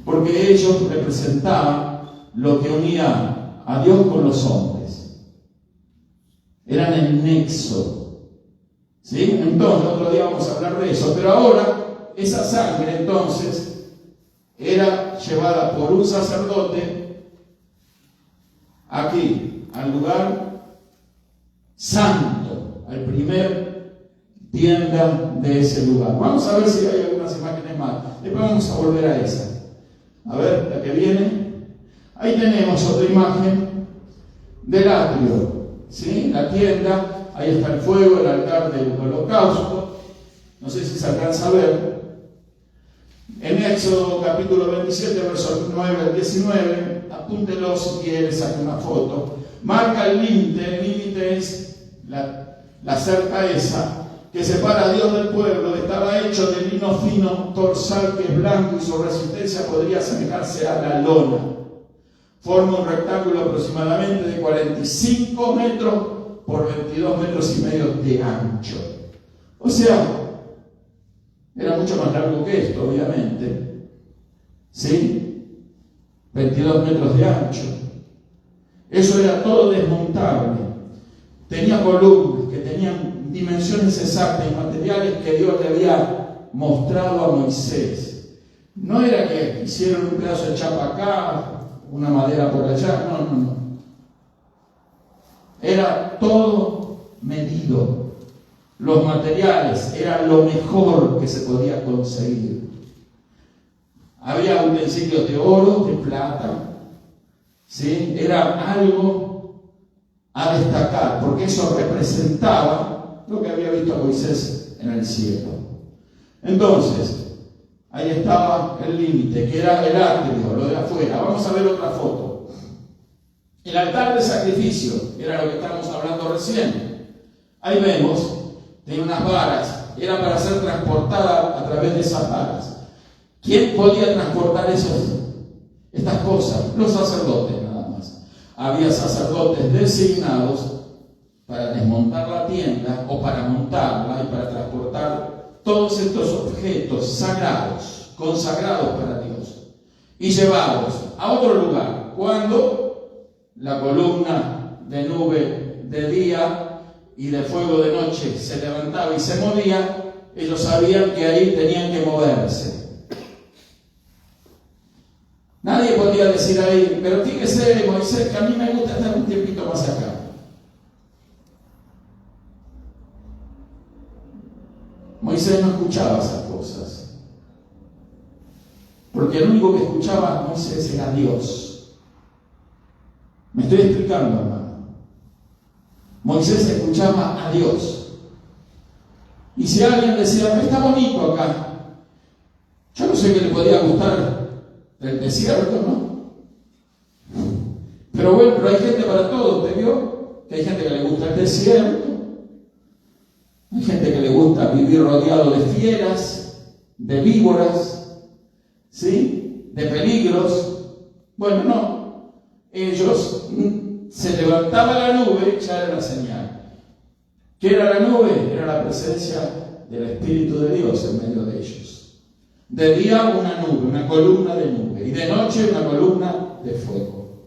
Porque ellos representaban lo que unía a Dios con los hombres. Eran el nexo. ¿Sí? Entonces, otro día vamos a hablar de eso. Pero ahora, esa sangre entonces era llevada por un sacerdote aquí, al lugar santo, al primer tienda de ese lugar. Vamos a ver si hay algunas imágenes más. Después vamos a volver a esa. A ver, la que viene. Ahí tenemos otra imagen del atrio, ¿sí? La tienda, ahí está el fuego, el altar del holocausto. No sé si se alcanza a ver. En Éxodo capítulo 27, versos 9 al 19, apúntelo si quiere, saque una foto. Marca el límite es la cerca esa que separa a Dios del pueblo. Estaba hecho de lino fino, torsal que es blanco y su resistencia podría asemejarse a la lona. Forma un rectángulo aproximadamente de 45 metros por 22 metros y medio de ancho. O sea, era mucho más largo que esto, obviamente. ¿Sí? 22 metros de ancho. Eso era todo desmontable. Tenía columnas que tenían dimensiones exactas y materiales que Dios le había mostrado a Moisés. No era que hicieron un pedazo de chapa acá, una madera por allá, no. Era todo medido. Los materiales eran lo mejor que se podía conseguir. Había utensilios de oro, de plata, ¿sí? Era algo a destacar, porque eso representaba lo que había visto Moisés en el cielo. Entonces, ahí estaba el límite, que era el atrio, lo de afuera. Vamos a ver otra foto. El altar de sacrificio, era lo que estábamos hablando recién. Ahí vemos, tenía unas varas, era para ser transportada a través de esas varas. ¿Quién podía transportar estas cosas? Los sacerdotes nada más. Había sacerdotes designados para desmontar la tienda o para montarla y para transportar todos estos objetos sagrados, consagrados para Dios, y llevarlos a otro lugar. Cuando la columna de nube de día y de fuego de noche se levantaba y se movía, ellos sabían que ahí tenían que moverse. Nadie podía decir ahí, pero fíjese, Moisés, que a mí me gusta estar un tiempito más acá. Moisés no escuchaba esas cosas, porque el único que escuchaba a Moisés era Dios. Me estoy explicando, hermano. Moisés escuchaba a Dios. Y si alguien decía, no está bonito acá, yo no sé qué le podía gustar del desierto, ¿no? Pero bueno, pero hay gente para todo, ¿usted vio? Que hay gente que le gusta el desierto, hay gente que le gusta vivir rodeado de fieras, de víboras, ¿sí? De peligros. Bueno, no. Ellos, se levantaba la nube, ya era la señal. ¿Qué era la nube? Era la presencia del Espíritu de Dios en medio de ellos. De día una nube, una columna de nube, y de noche una columna de fuego.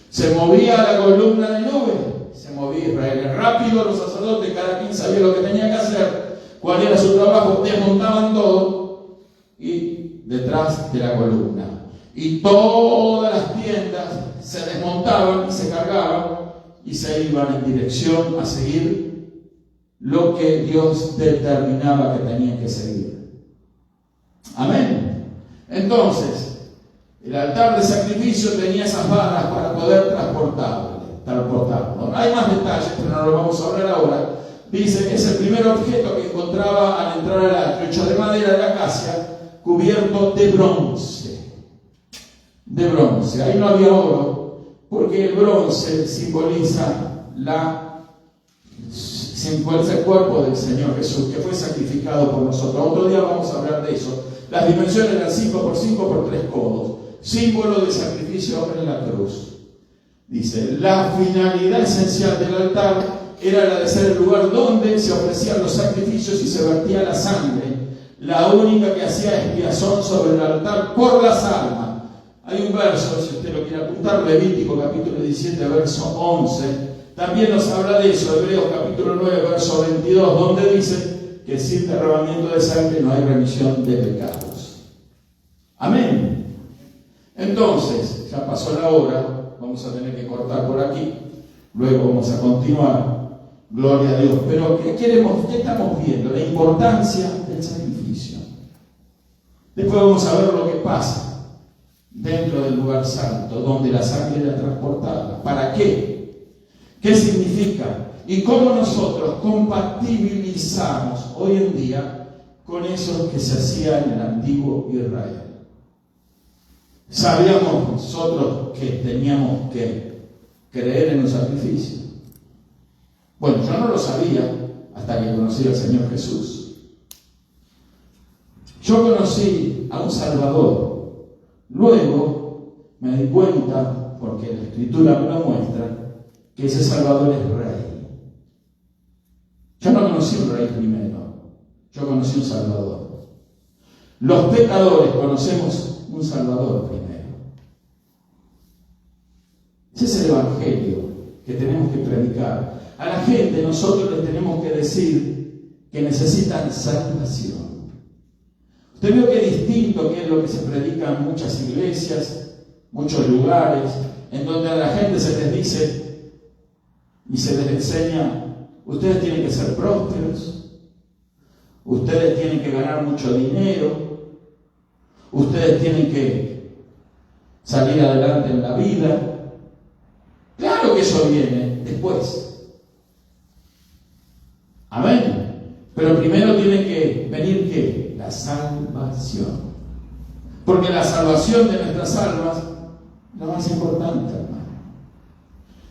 Se movía la columna de nube, se movía Israel. Rápido los sacerdotes, cada quien sabía lo que tenía que hacer, cuál era su trabajo, desmontaban todo, y detrás de la columna. Y todas las tiendas se desmontaban y se cargaban, y se iban en dirección a seguir lo que Dios determinaba que tenían que seguir. Amén. Entonces, el altar de sacrificio tenía esas varas para poder transportarlo. Hay más detalles, pero no lo vamos a hablar ahora. Dice que es el primer objeto que encontraba al entrar al atrio, hecho de madera de acacia, cubierto de bronce. De bronce. Ahí no había oro, porque el bronce simboliza el cuerpo del Señor Jesús, que fue sacrificado por nosotros. Otro día vamos a hablar de eso. Las dimensiones eran 5 por 5 por 3 codos, símbolo del sacrificio en la cruz. Dice, la finalidad esencial del altar era la de ser el lugar donde se ofrecían los sacrificios y se vertía la sangre, la única que hacía expiación sobre el altar por las almas. Hay un verso, si usted lo quiere apuntar, Levítico capítulo 17, verso 11, También nos habla de eso, Hebreos capítulo 9, verso 22, donde dice que sin derramamiento de sangre no hay remisión de pecados. Amén. Entonces, ya pasó la hora, vamos a tener que cortar por aquí, luego vamos a continuar. Gloria a Dios. Pero ¿qué queremos? ¿Qué estamos viendo? La importancia del sacrificio. Después vamos a ver lo que pasa dentro del lugar santo, donde la sangre era transportada. ¿Para qué? ¿Qué significa? Y cómo nosotros compatibilizamos hoy en día con eso que se hacía en el antiguo Israel. Sabíamos nosotros que teníamos que creer en un sacrificio. Bueno, yo no lo sabía hasta que conocí al Señor Jesús. Yo conocí a un Salvador. Luego me di cuenta, porque la Escritura me lo muestra, que ese Salvador es rey. Yo no conocí un rey primero, yo conocí un Salvador. Los pecadores conocemos un Salvador primero. Ese es el Evangelio que tenemos que predicar. A la gente nosotros les tenemos que decir que necesitan salvación. Usted vio qué distinto que es lo que se predica en muchas iglesias, muchos lugares, en donde a la gente se les dice y se les enseña: ustedes tienen que ser prósperos, ustedes tienen que ganar mucho dinero, ustedes tienen que salir adelante en la vida. Claro que eso viene después. Amén. Pero primero tiene que venir ¿qué? La salvación. Porque la salvación de nuestras almas es lo más importante, hermano.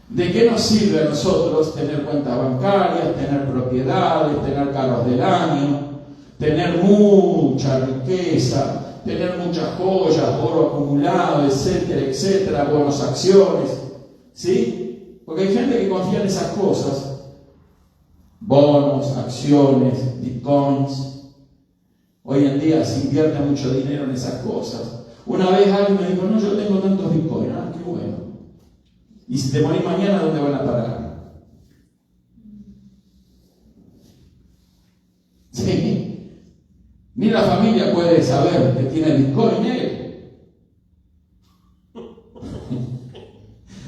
¿De qué nos sirve a nosotros tener cuentas bancarias, tener propiedades, tener carros del año, tener mucha riqueza, tener muchas joyas, oro acumulado, etcétera, etcétera, bonos, acciones? ¿Sí? Porque hay gente que confía en esas cosas. Bonos, acciones, bitcoins. Hoy en día se invierte mucho dinero en esas cosas. Una vez alguien me dijo: no, yo tengo tantos bitcoins. Ah, qué bueno. Y si te morís mañana, ¿dónde van a parar? Sí. Ni la familia puede saber que tiene bitcoin él.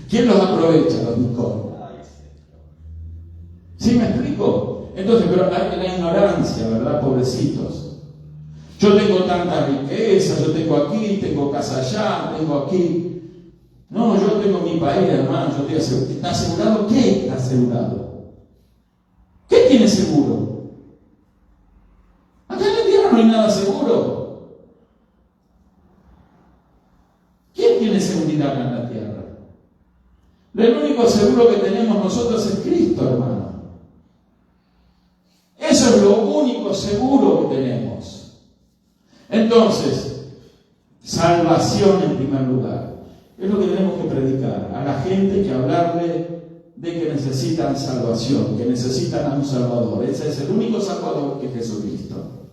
¿Quién los aprovecha, los bitcoins? ¿Sí me explico? Entonces, pero hay la ignorancia, ¿verdad? Pobrecitos. Yo tengo tanta riqueza, yo tengo aquí, tengo casa allá, tengo aquí. No, yo tengo mi país, hermano, yo estoy asegurado. ¿Está asegurado? ¿Qué está asegurado? ¿Qué tiene seguro? Acá en la tierra no hay nada seguro. ¿Quién tiene seguridad acá en la tierra? El único seguro que tenemos nosotros es Cristo, hermano. Eso es lo único seguro que tenemos. Entonces, salvación en primer lugar. Es lo que tenemos que predicar. A la gente que hablarle de que necesitan salvación, que necesitan a un Salvador. Ese es el único Salvador que es Jesucristo.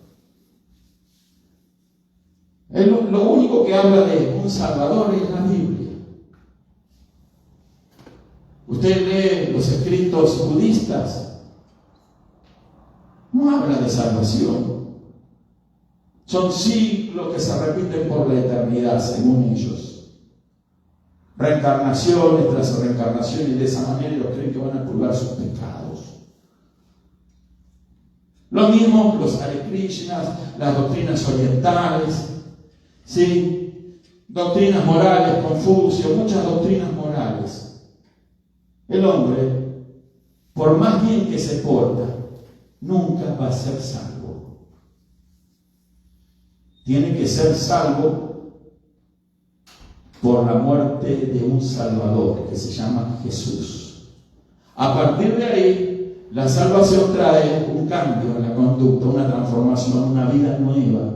Lo único que habla de un Salvador es la Biblia. Usted lee los escritos budistas, no habla de salvación. Son ciclos que se repiten por la eternidad, según ellos. Reencarnaciones tras reencarnación, y de esa manera ellos creen que van a purgar sus pecados. Lo mismo los Hare Krishnas, las doctrinas orientales, ¿sí? Doctrinas morales, Confucio, muchas doctrinas morales. El hombre, por más bien que se porta, nunca va a ser salvo. Tiene que ser salvo por la muerte de un Salvador que se llama Jesús. A partir de ahí, la salvación trae un cambio en la conducta, una transformación, una vida nueva,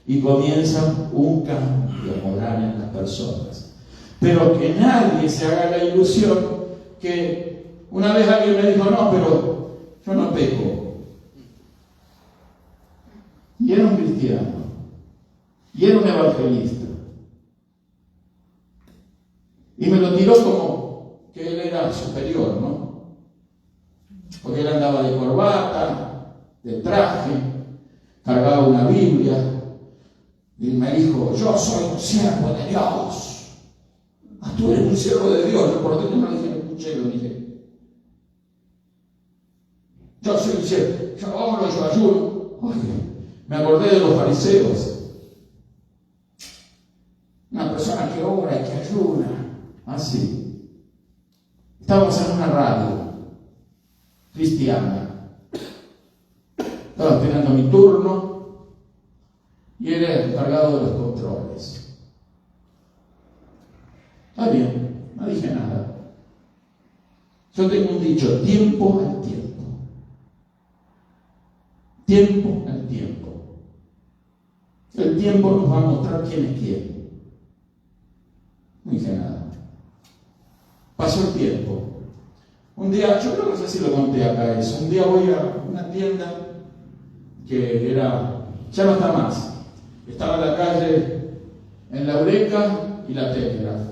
y comienza un cambio moral en las personas. Pero que nadie se haga la ilusión que una vez alguien me dijo: no, pero yo no peco. Y era un cristiano, y era un evangelista, y me lo tiró como que él era superior, ¿no? porque él andaba de corbata, de traje, cargaba una Biblia, y me dijo, yo soy un siervo de Dios. Ah, tú eres un siervo de Dios, por dentro no dije, escuché, lo dije. Yo soy un siervo, yo oro, yo ayudo. Oye, me acordé de los fariseos. Una persona que obra y que ayuda. Así. Estábamos en una radio cristiana. Estaba esperando mi turno y era el encargado de los controles. Está bien, no dije nada. Yo tengo un dicho, tiempo al tiempo. Tiempo al tiempo. El tiempo nos va a mostrar quién es quién. No dije nada. Pasó el tiempo. Un día, yo creo que no sé si lo conté acá eso. Un día voy a una tienda que era, ya no está más. Estaba en la calle, en la Eureka y la Técnica.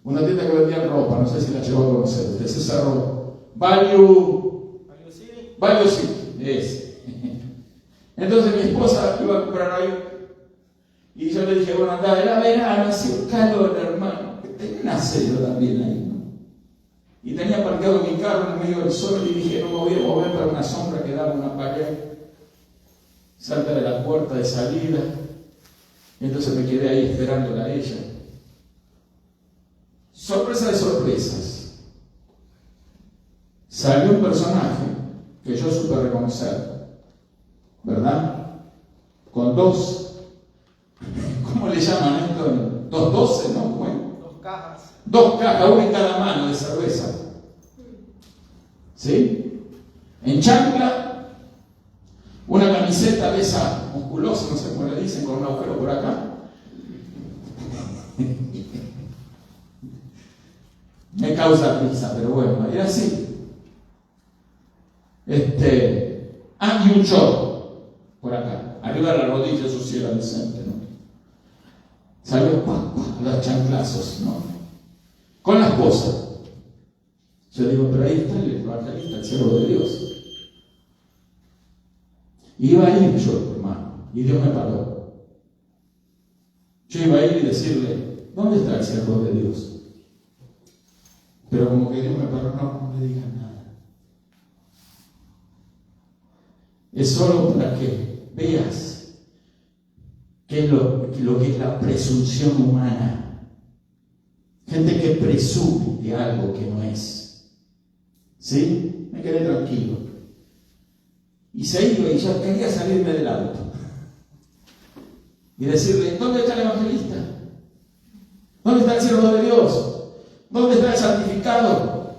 Una tienda que vendía ropa, no sé si la llegó a conocer. Usted se cerró. Value City, ese. Entonces mi esposa iba a comprar ahí. Y yo le dije, bueno, andá, era verano, hacía un calor, hermano. Tenía una sello también ahí, ¿no? Y tenía parqueado mi carro en medio del sol y dije, no me voy a mover para una sombra que daba una pared cerca de la puerta de salida. Y entonces me quedé ahí esperándola a ella. Sorpresa de sorpresas. Salió un personaje que yo supe reconocer, ¿verdad? Con dos, ¿cómo le llaman esto? 212, ¿no? Bueno, dos cajas, una en cada mano de cerveza. ¿Sí? En chancla, una camiseta de esa musculosa, no sé cómo le dicen, con un agujero por acá. Me causa risa, pero bueno, era así. Y un short por acá, arriba de la rodilla, su cielo decente, ¿no? Salió los chanclazos, ¿no? Con la esposa. Yo digo, pero ahí está el evangelista, el siervo de Dios. Iba a ir yo, hermano, y Dios me paró. Yo iba a ir y decirle, ¿dónde está el siervo de Dios? Pero como que Dios me paró, no le digas nada. Es solo para que veas qué es lo que es la presunción humana. Gente que presume de algo que no es. ¿Sí? Me quedé tranquilo. Y se iba y yo quería salirme del auto. Y decirle, ¿dónde está el evangelista? ¿Dónde está el siervo de Dios? ¿Dónde está el santificado?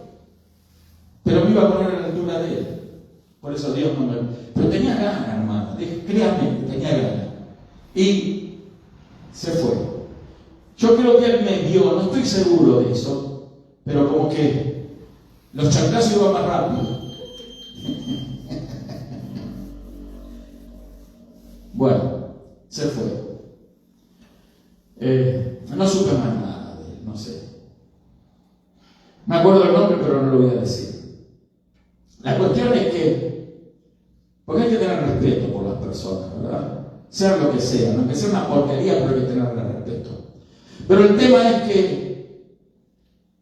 Pero me iba a poner a la altura de él. Por eso Dios no me... Pero tenía ganas, hermano. Créanme, tenía ganas. Y se fue. Yo creo que él me vio, no estoy seguro de eso, pero como que los chanclazos iban más rápido. Bueno, se fue. No supe más nada de él, no sé. Me acuerdo el nombre, pero no lo voy a decir. La cuestión es que, porque hay que tener respeto por las personas, ¿verdad? Sea lo que sea, no que sea una porquería, pero hay que tenerle respeto. Pero el tema es que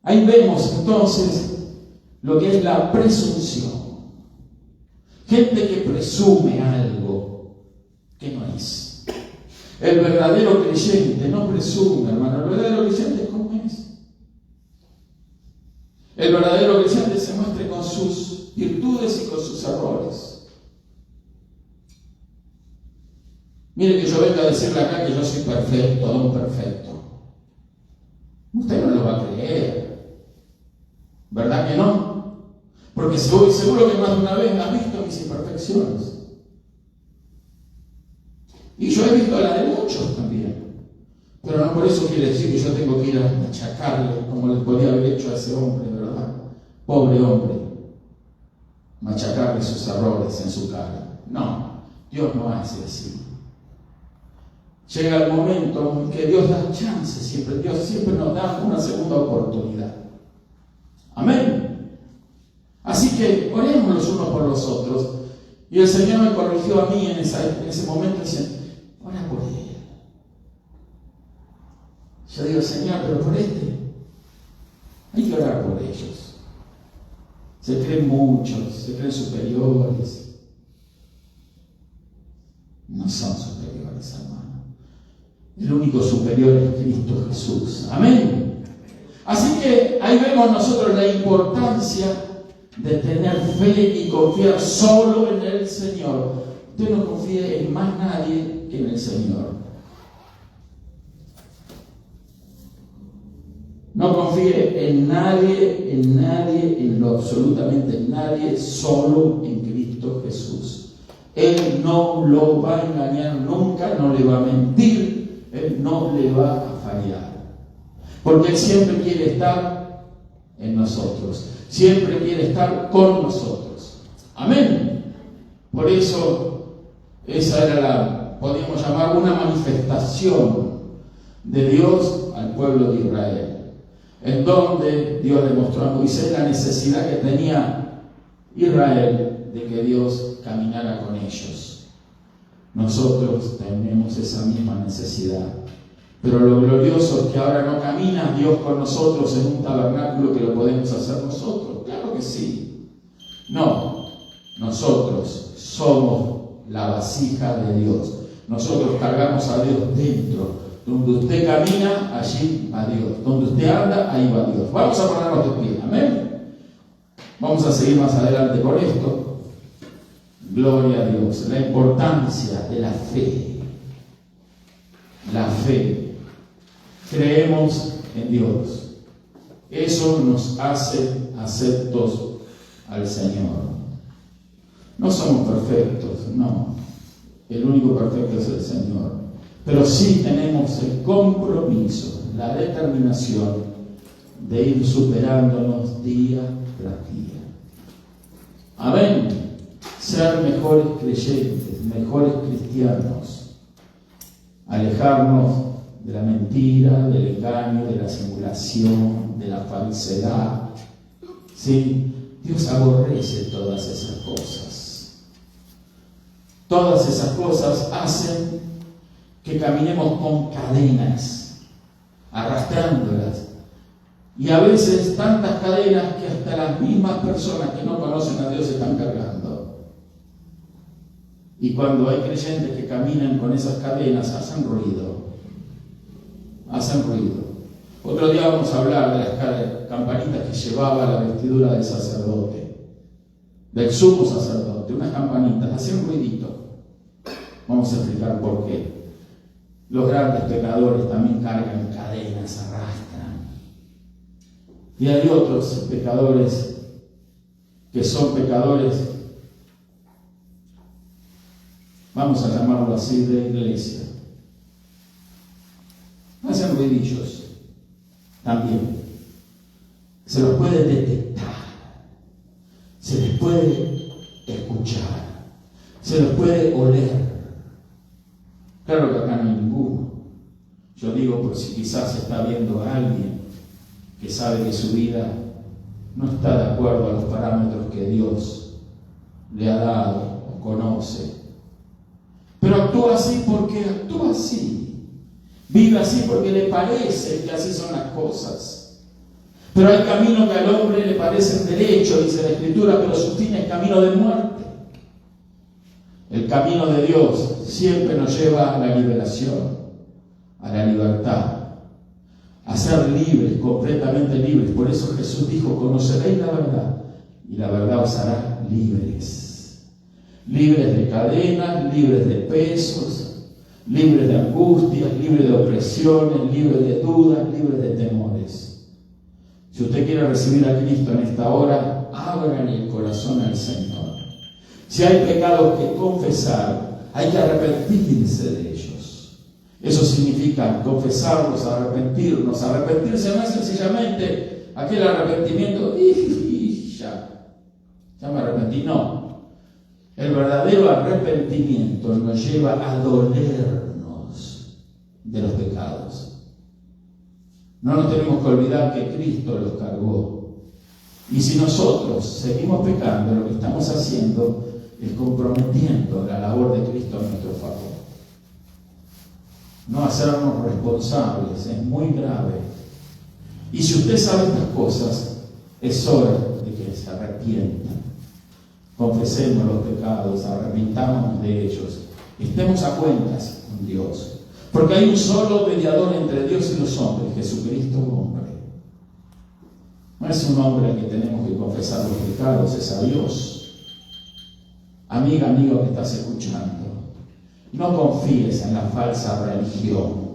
ahí vemos entonces lo que es la presunción. Gente que presume algo que no es. El verdadero creyente no presume, hermano. El verdadero creyente es como es. El verdadero creyente se muestra con sus virtudes y con sus errores. Mire que yo vengo a decirle acá que yo soy perfecto, don perfecto. Usted no lo va a creer. ¿Verdad que no? Porque seguro que más de una vez ha visto mis imperfecciones. Y yo he visto la de muchos también. Pero no por eso quiere decir que yo tengo que ir a machacarle como les podía haber hecho a ese hombre, ¿verdad? Pobre hombre. Machacarle sus errores en su cara. No, Dios no hace así. Llega el momento en que Dios da chance siempre. Dios siempre nos da una segunda oportunidad. Amén. Así Así que oremos los unos por los otros. Y el Señor me corrigió a mí en ese momento, dice, ora por él. Yo digo, Señor, pero por hay que orar por ellos. Se creen muchos, se creen superiores. No son superiores, hermano. El único superior es Cristo Jesús. Amén. Así que ahí vemos nosotros la importancia de tener fe y confiar solo en el Señor. Usted no confíe en más nadie que en el Señor. No confíe en nadie, en lo absolutamente en nadie, solo en Cristo Jesús. Él no lo va a engañar nunca, no le va a mentir, Él no le va a fallar. Porque Él siempre quiere estar en nosotros, siempre quiere estar con nosotros. Amén. Por eso, esa era podríamos llamar una manifestación de Dios al pueblo de Israel. En donde Dios le mostró a Moisés la necesidad que tenía Israel de que Dios caminara con ellos. Nosotros tenemos esa misma necesidad. Pero lo glorioso es que ahora no camina Dios con nosotros en un tabernáculo que lo podemos hacer nosotros. Claro que sí. No, nosotros somos la vasija de Dios. Nosotros cargamos a Dios dentro. Donde usted camina, allí va Dios. Donde usted anda, ahí va Dios. Vamos a ponernos de pie. Amén. Vamos a seguir más adelante con esto. Gloria a Dios. La importancia de la fe. La fe. Creemos en Dios. Eso nos hace aceptos al Señor. No somos perfectos, no. El único perfecto es el Señor. Pero sí tenemos el compromiso, la determinación de ir superándonos día tras día. Amén. Ser mejores creyentes, mejores cristianos. Alejarnos de la mentira, del engaño, de la simulación, de la falsedad. ¿Sí? Dios aborrece todas esas cosas. Todas esas cosas hacen que caminemos con cadenas, arrastrándolas. Y a veces tantas cadenas que hasta las mismas personas que no conocen a Dios están cargando. Y cuando hay creyentes que caminan con esas cadenas, hacen ruido. Hacen ruido. Otro día vamos a hablar de las campanitas que llevaba la vestidura del sacerdote, del sumo sacerdote, unas campanitas, hacían ruidito. Vamos a explicar por qué. Los grandes pecadores también cargan cadenas, arrastran. Y hay otros pecadores que son pecadores, vamos a llamarlo así, de iglesia. Hacen ruidillos también. Se los puede detectar, se les puede escuchar, se los puede oler. Claro que acá no hay ninguno. Yo digo por si quizás está viendo a alguien que sabe que su vida no está de acuerdo a los parámetros que Dios le ha dado o conoce. Pero actúa así porque actúa así. Vive así porque le parece que así son las cosas. Pero hay camino que al hombre le parecen derecho, dice la Escritura, pero su fin es camino de muerte. El camino de Dios siempre nos lleva a la liberación, a la libertad, a ser libres, completamente libres. Por eso Jesús dijo, conoceréis la verdad y la verdad os hará libres. Libres de cadenas, libres de pesos, libres de angustias, libres de opresiones, libres de dudas, libres de temores. Si usted quiere recibir a Cristo en esta hora, abran el corazón al Señor. Si hay pecados que confesar, hay que arrepentirse de ellos. Eso significa confesarlos, arrepentirnos. Arrepentirse no es sencillamente aquel arrepentimiento, ya me arrepentí. No. El verdadero arrepentimiento nos lleva a dolernos de los pecados. No nos tenemos que olvidar que Cristo los cargó. Y si nosotros seguimos pecando, lo que estamos haciendo es comprometiendo la labor de Cristo a nuestro favor. No hacernos responsables es muy grave. Y si usted sabe estas cosas, es hora de que se arrepienta. Confesemos los pecados, arrepintámonos de ellos, estemos a cuentas con Dios. Porque hay un solo mediador entre Dios y los hombres, Jesucristo hombre. No es un hombre al que tenemos que confesar los pecados, es a Dios. Amiga, amigo que estás escuchando, no confíes en la falsa religión.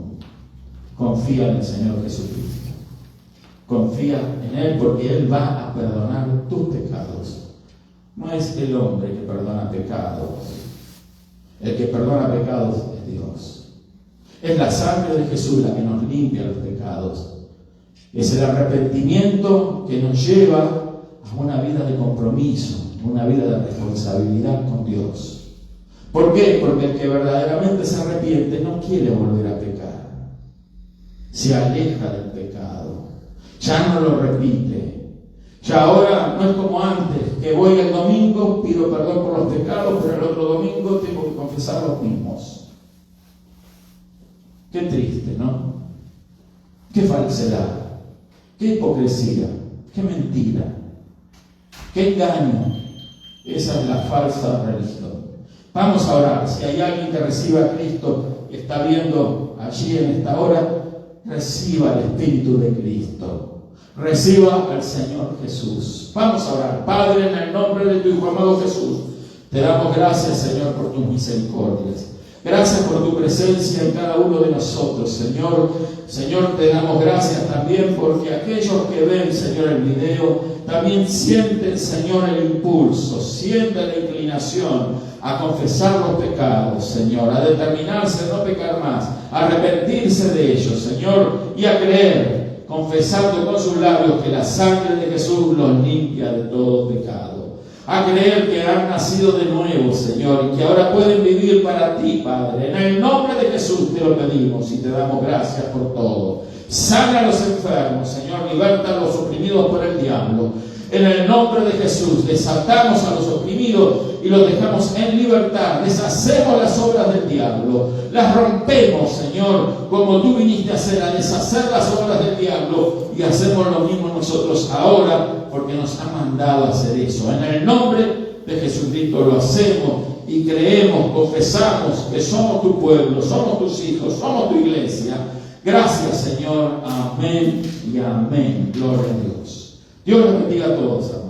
Confía en el Señor Jesucristo. Confía en Él porque Él va a perdonar tus pecados. No es el hombre que perdona pecados. El que perdona pecados es Dios. Es la sangre de Jesús la que nos limpia los pecados. Es el arrepentimiento que nos lleva a una vida de compromiso, una vida de responsabilidad con Dios. ¿Por qué? Porque el que verdaderamente se arrepiente no quiere volver a pecar. Se aleja del pecado. Ya no lo repite. Ya ahora no es como antes, que voy el domingo, pido perdón por los pecados, pero el otro domingo tengo que confesar los mismos. Qué triste, ¿no? Qué falsedad, qué hipocresía, qué mentira, qué engaño. Esa es la falsa religión. Vamos a orar. Si hay alguien que reciba a Cristo, que está viendo allí en esta hora, reciba el Espíritu de Cristo. Reciba al Señor Jesús. Vamos a orar. Padre, en el nombre de tu Hijo amado Jesús, te damos gracias, Señor, por tus misericordias. Gracias por tu presencia en cada uno de nosotros, Señor. Señor, te damos gracias también porque aquellos que ven, Señor, el video, también sienten, Señor, el impulso, sienten la inclinación a confesar los pecados, Señor, a determinarse a no pecar más, a arrepentirse de ellos, Señor, y a creer, confesando con sus labios que la sangre de Jesús los limpia de todo pecado. A creer que han nacido de nuevo, Señor, y que ahora pueden vivir para ti, Padre. En el nombre de Jesús te lo pedimos y te damos gracias por todo. Sana a los enfermos, Señor, liberta a los oprimidos por el diablo. En el nombre de Jesús desatamos a los oprimidos y los dejamos en libertad. Deshacemos las obras del diablo. Las rompemos, Señor, como tú viniste a hacer, a deshacer las obras del diablo. Y hacemos lo mismo nosotros ahora porque nos ha mandado a hacer eso. En el nombre de Jesucristo lo hacemos y creemos, confesamos que somos tu pueblo, somos tus hijos, somos tu iglesia. Gracias, Señor. Amén y amén. Gloria a Dios. Dios les bendiga a todos.